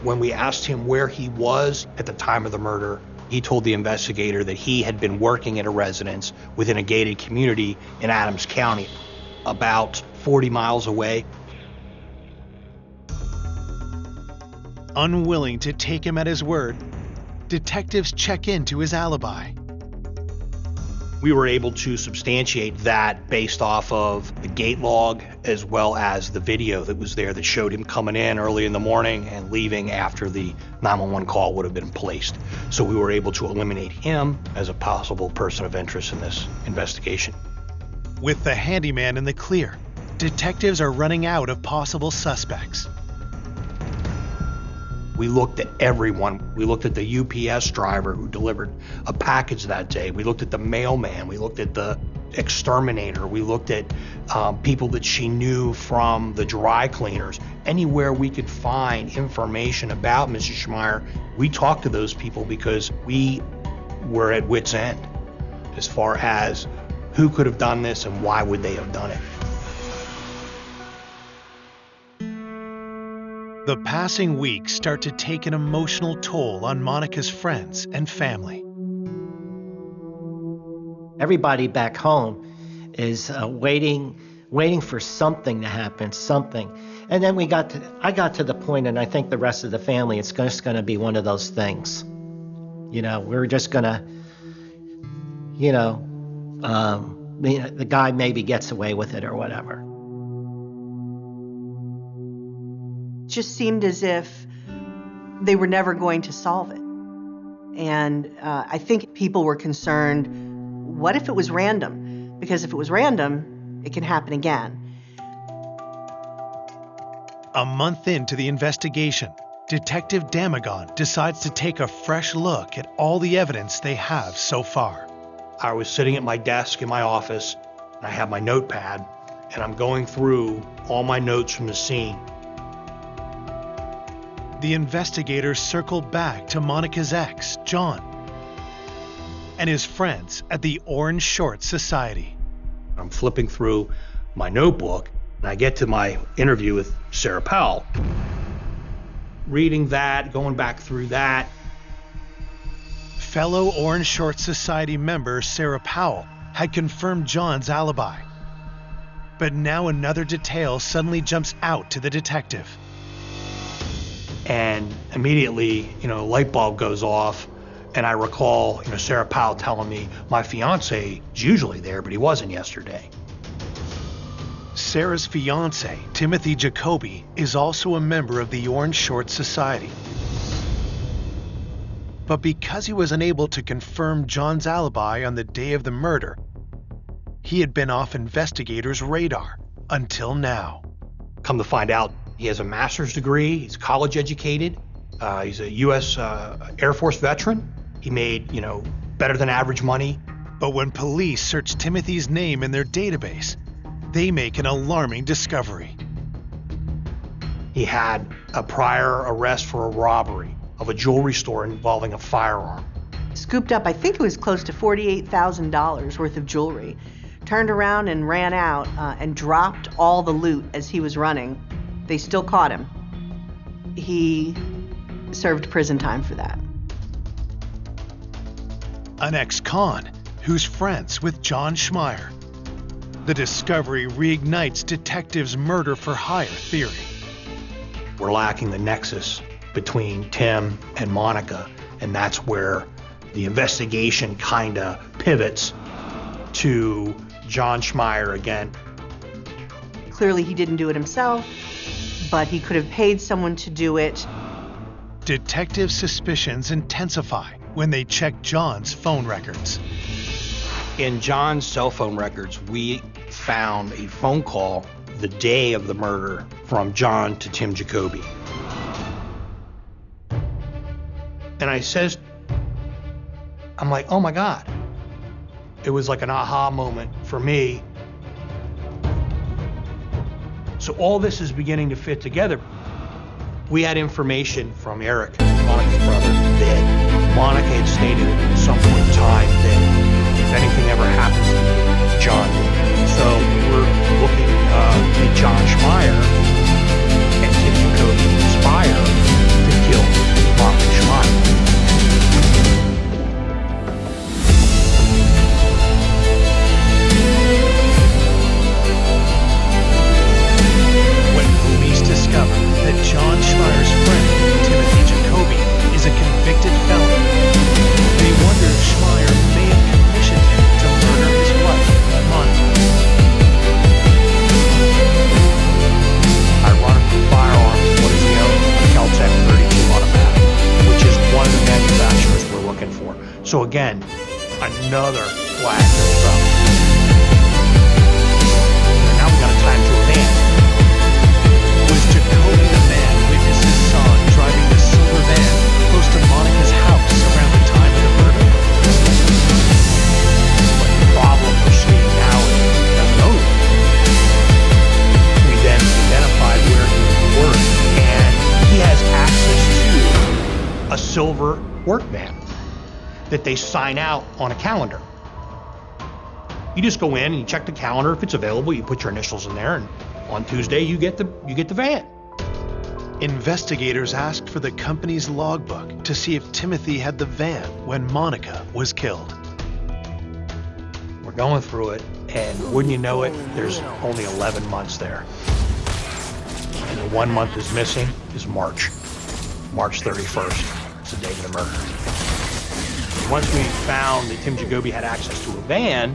When we asked him where he was at the time of the murder, he told the investigator that he had been working at a residence within a gated community in Adams County, about 40 miles away. Unwilling to take him at his word, detectives check into his alibi. We were able to substantiate that based off of the gate log as well as the video that was there that showed him coming in early in the morning and leaving after the 911 call would have been placed. So we were able to eliminate him as a possible person of interest in this investigation. With the handyman in the clear, detectives are running out of possible suspects. We looked at everyone. We looked at the UPS driver who delivered a package that day. We looked at the mailman. We looked at the exterminator. We looked at people that she knew from the dry cleaners. Anywhere we could find information about Mrs. Schmeier, we talked to those people because we were at wit's end as far as who could have done this and why would they have done it. The passing weeks start to take an emotional toll on Monica's friends and family. Everybody back home is waiting for something to happen, something. And then I got to the point, and I think the rest of the family, it's just going to be one of those things. You know, we're just going to, the guy maybe gets away with it or whatever. Just seemed as if they were never going to solve it. And I think people were concerned, what if it was random? Because if it was random, it can happen again. A month into the investigation, Detective Damagon decides to take a fresh look at all the evidence they have so far. I was sitting at my desk in my office, and I have my notepad, and I'm going through all my notes from the scene. The investigators circle back to Monica's ex, John, and his friends at the Orange Short Society. I'm flipping through my notebook, and I get to my interview with Sarah Powell. Reading that, going back through that, Fellow Orange Short Society member Sarah Powell had confirmed John's alibi. But now another detail suddenly jumps out to the detective. And immediately, light bulb goes off, and I recall, Sarah Powell telling me my fiance is usually there, but he wasn't yesterday. Sarah's fiance, Timothy Jacoby, is also a member of the Orange Short Society. But because he was unable to confirm John's alibi on the day of the murder, he had been off investigators' radar until now. Come to find out, he has a master's degree, he's college educated, he's a U.S. Air Force veteran. He made, better than average money. But when police search Timothy's name in their database, they make an alarming discovery. He had a prior arrest for a robbery of a jewelry store involving a firearm. Scooped up, I think it was close to $48,000 worth of jewelry. Turned around and ran out and dropped all the loot as he was running. They still caught him. He served prison time for that. An ex-con who's friends with John Schmeier. The discovery reignites detectives' murder-for-hire theory. We're lacking the nexus between Tim and Monica, and that's where the investigation kind of pivots to John Schmeier again. Clearly he didn't do it himself, but he could have paid someone to do it. Detective suspicions intensify when they check John's phone records. In John's cell phone records, we found a phone call the day of the murder from John to Tim Jacoby. And I'm like, oh my God. It was like an aha moment for me. So all this is beginning to fit together. We had information from Eric, Monica's brother, that Monica had stated at some point in time that if anything ever happens to John. So we're looking at John Schmeier and Tim Jacoby conspire to kill Monica Schmeier. When police discover that John Schmeier's friend, Timothy Jacoby, is a convicted felon, they wonder if Schmeier may have commissioned him to murder his wife, Monica. Ironically, firearms, what does he own? A Kel-Tec 32 automatic, which is one of the manufacturers we're looking for. So again, another flag goes up. Now we gotta tie him to a van. Was Jacoby the man witnesses saw driving the silver van close to Monica's house around the time of the murder? But the problem we're seeing now is he doesn't own it. We then identified where he worked, and he has access to a silver work van that they sign out on a calendar. You just go in and you check the calendar. If it's available, you put your initials in there, and on Tuesday you get the van. Investigators asked for the company's logbook to see if Timothy had the van when Monica was killed. We're going through it, and wouldn't you know it, there's only 11 months there. And the 1 month is missing is March 31st. It's the date of the murder. Once we found that Tim Jacoby had access to a van,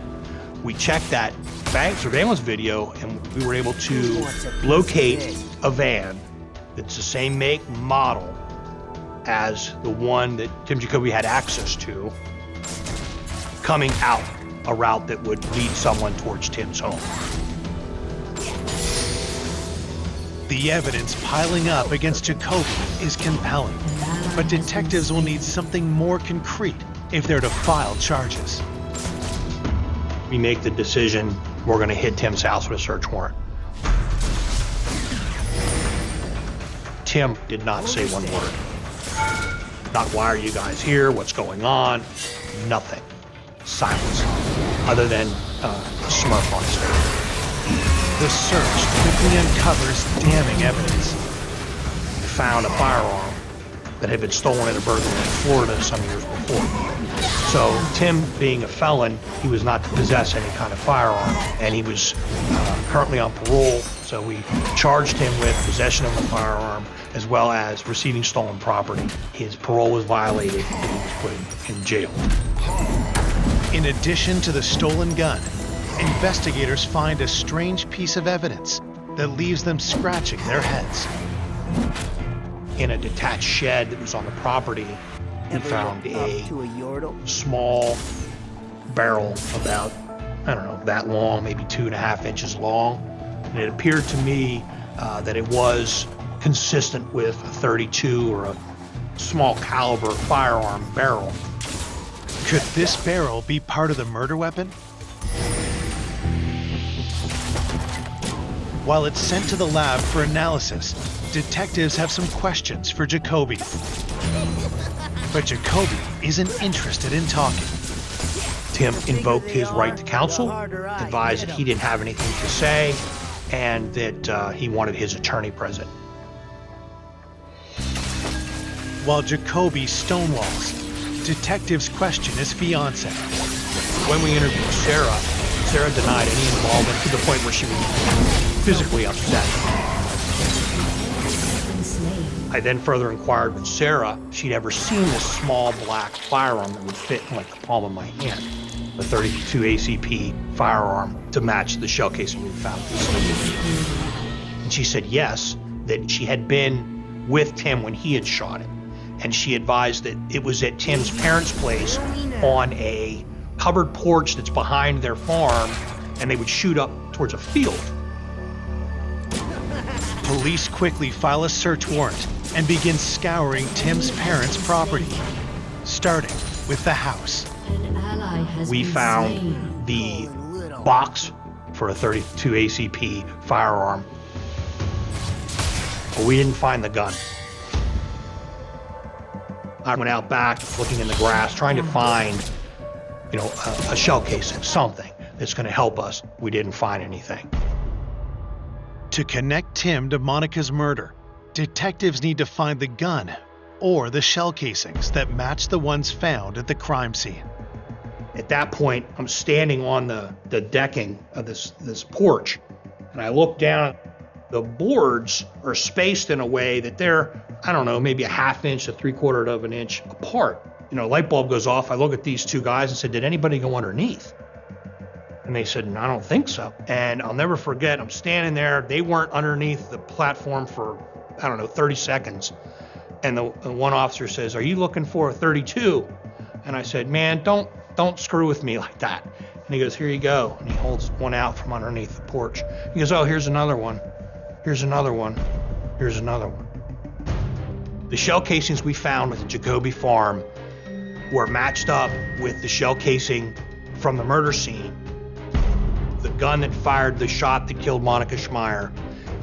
we checked that bank surveillance video, and we were able to locate a van that's the same make, model as the one that Tim Jacoby had access to, coming out a route that would lead someone towards Tim's home. The evidence piling up against Jacoby is compelling, but detectives will need something more concrete if they're to file charges. We make the decision we're going to hit Tim's house with a search warrant. Tim did not say one word. Not why are you guys here, what's going on, nothing. Silence, other than a smirk on his face. The search quickly uncovers damning evidence. We found a firearm that had been stolen in a burglary in Florida some years before. So Tim, being a felon, he was not to possess any kind of firearm, and he was currently on parole, so we charged him with possession of a firearm as well as receiving stolen property. His parole was violated and he was put in jail. In addition to the stolen gun, investigators find a strange piece of evidence that leaves them scratching their heads. In a detached shed that was on the property, we found a small barrel about, I don't know, that long, maybe 2.5 inches long. And it appeared to me that it was consistent with a .32 or a small caliber firearm barrel. Could this barrel be part of the murder weapon? While it's sent to the lab for analysis, detectives have some questions for Jacoby. But Jacoby isn't interested in talking. Tim invoked his right to counsel, advised that he didn't have anything to say, and that he wanted his attorney present. While Jacoby stonewalls, detectives question his fiancée. When we interviewed Sarah denied any involvement to the point where she was physically upset. I then further inquired with Sarah if she'd ever seen this small black firearm that would fit in like the palm of my hand, a .32 ACP firearm to match the shell casing we found. And she said yes, that she had been with Tim when he had shot him. And she advised that it was at Tim's parents' place on a covered porch that's behind their farm, and they would shoot up towards a field. Police quickly file a search warrant and begin scouring Tim's parents' property, starting with the house. We found the box for a .32 ACP firearm, but we didn't find the gun. I went out back, looking in the grass, trying to find, a shell casing, something that's going to help us. We didn't find anything. To connect Tim to Monica's murder, detectives need to find the gun or the shell casings that match the ones found at the crime scene. At that point, I'm standing on the decking of this porch, and I look down. The boards are spaced in a way that they're, I don't know, maybe a ½ inch to 3/4 of an inch apart. Light bulb goes off. I look at these two guys and said, did anybody go underneath? And they said, no, I don't think so. And I'll never forget, I'm standing there. They weren't underneath the platform for, 30 seconds. And the one officer says, are you looking for a .32? And I said, man, don't screw with me like that. And he goes, here you go. And he holds one out from underneath the porch. He goes, oh, here's another one. Here's another one. Here's another one. The shell casings we found at the Jacoby farm were matched up with the shell casing from the murder scene. The gun that fired the shot that killed Monica Schmeier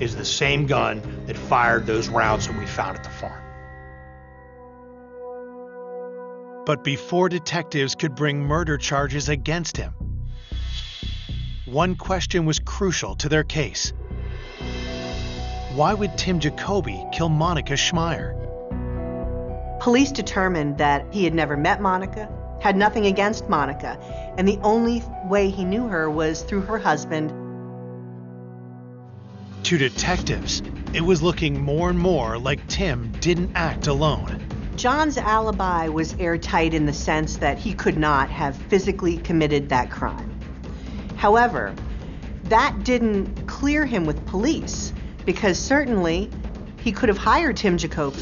is the same gun that fired those rounds that we found at the farm. But before detectives could bring murder charges against him, one question was crucial to their case. Why would Tim Jacoby kill Monica Schmeier? Police determined that he had never met Monica, had nothing against Monica, and the only way he knew her was through her husband. To detectives, it was looking more and more like Tim didn't act alone. John's alibi was airtight in the sense that he could not have physically committed that crime. However, that didn't clear him with police, because certainly he could have hired Tim Jacoby.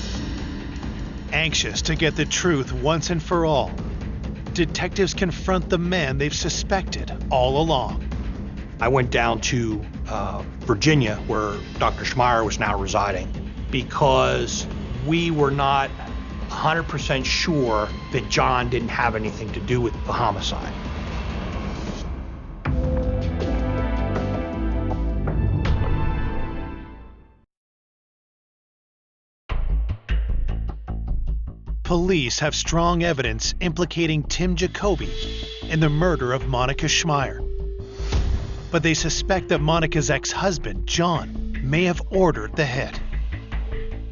Anxious to get the truth once and for all, detectives confront the man they've suspected all along. I went down to Virginia, where Dr. Schmeier was now residing, because we were not 100% sure that John didn't have anything to do with the homicide. Police have strong evidence implicating Tim Jacoby in the murder of Monica Schmeier. But they suspect that Monica's ex-husband, John, may have ordered the hit.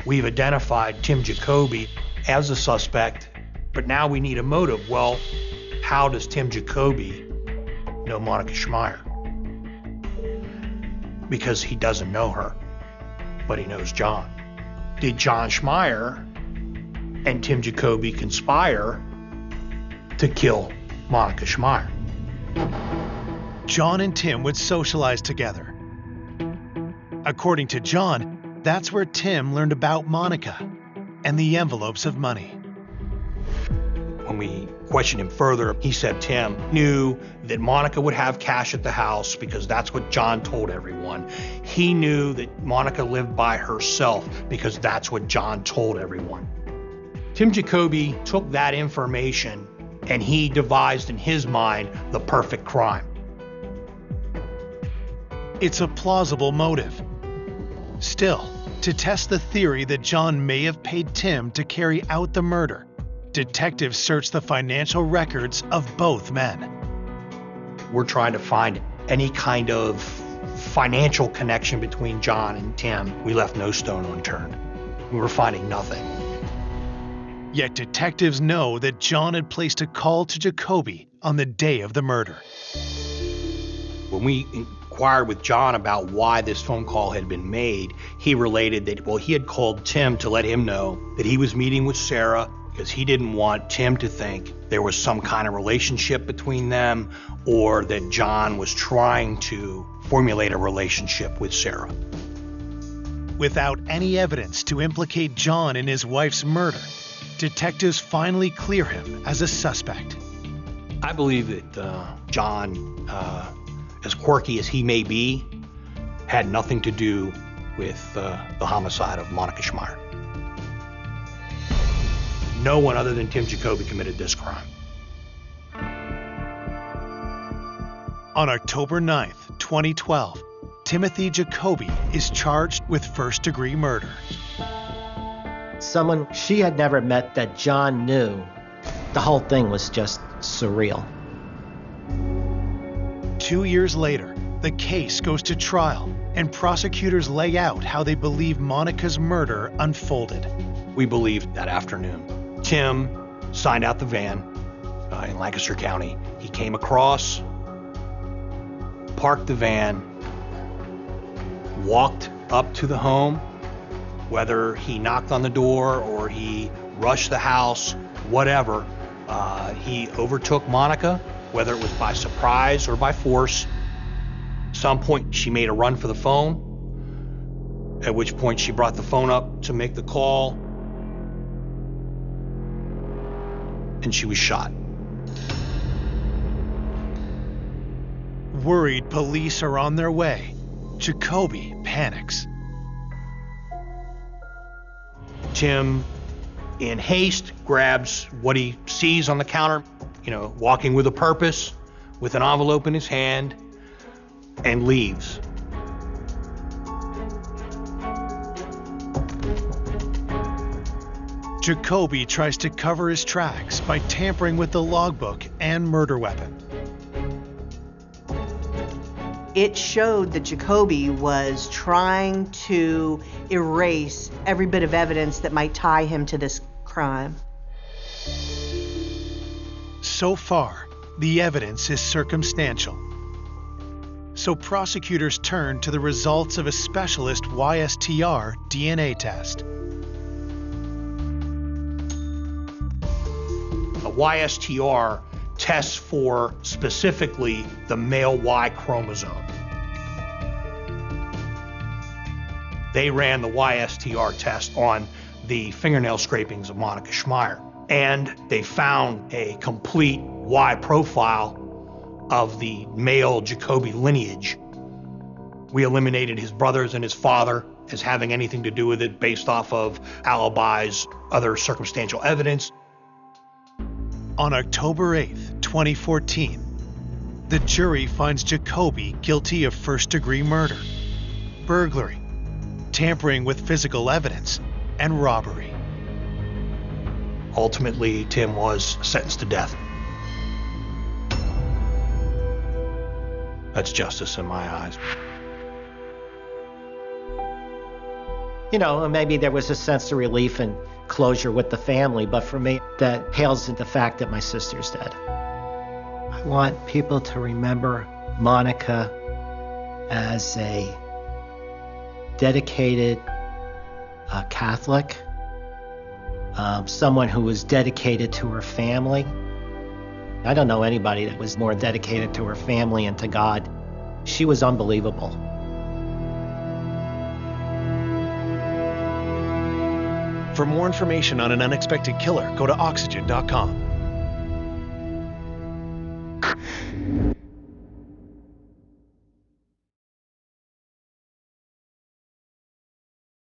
We've identified Tim Jacoby as a suspect, but now we need a motive. Well, how does Tim Jacoby know Monica Schmeier? Because he doesn't know her, but he knows John. Did John Schmeier and Tim Jacoby conspire to kill Monica Schmeier? John and Tim would socialize together. According to John, that's where Tim learned about Monica and the envelopes of money. When we questioned him further, he said Tim knew that Monica would have cash at the house because that's what John told everyone. He knew that Monica lived by herself because that's what John told everyone. Tim Jacoby took that information and he devised in his mind the perfect crime. It's a plausible motive. Still, to test the theory that John may have paid Tim to carry out the murder, detectives searched the financial records of both men. We're trying to find any kind of financial connection between John and Tim. We left no stone unturned. We were finding nothing. Yet detectives know that John had placed a call to Jacoby on the day of the murder. When we inquired with John about why this phone call had been made, he related that, well, he had called Tim to let him know that he was meeting with Sarah because he didn't want Tim to think there was some kind of relationship between them or that John was trying to formulate a relationship with Sarah. Without any evidence to implicate John in his wife's murder, detectives finally clear him as a suspect. I believe that John, as quirky as he may be, had nothing to do with the homicide of Monica Schmeier. No one other than Tim Jacoby committed this crime. On October 9th, 2012, Timothy Jacoby is charged with first-degree murder. Someone she had never met that John knew, the whole thing was just surreal. 2 years later, the case goes to trial, and prosecutors lay out how they believe Monica's murder unfolded. We believe that afternoon, Tim signed out the van in Lancaster County. He came across, parked the van, walked up to the home. Whether he knocked on the door or he rushed the house, whatever, he overtook Monica, whether it was by surprise or by force. At some point, she made a run for the phone, at which point she brought the phone up to make the call, and she was shot. Worried police are on their way, Jacoby panics. Tim, in haste, grabs what he sees on the counter, walking with a purpose, with an envelope in his hand, and leaves. Jacoby tries to cover his tracks by tampering with the logbook and murder weapon. It showed that Jacoby was trying to erase every bit of evidence that might tie him to this crime. So far, the evidence is circumstantial. So prosecutors turn to the results of a specialist YSTR DNA test. A YSTR tests for specifically the male Y chromosome. They ran the YSTR test on the fingernail scrapings of Monica Schmeier, and they found a complete Y profile of the male Jacoby lineage. We eliminated his brothers and his father as having anything to do with it based off of alibis, other circumstantial evidence. On October 8th, 2014, the jury finds Jacoby guilty of first-degree murder, burglary, tampering with physical evidence, and robbery. Ultimately, Tim was sentenced to death. That's justice in my eyes. Maybe there was a sense of relief and closure with the family, but for me, that pales in the fact that my sister's dead. I want people to remember Monica as a dedicated Catholic, someone who was dedicated to her family. I don't know anybody that was more dedicated to her family and to God. She was unbelievable. For more information on an unexpected killer, go to oxygen.com.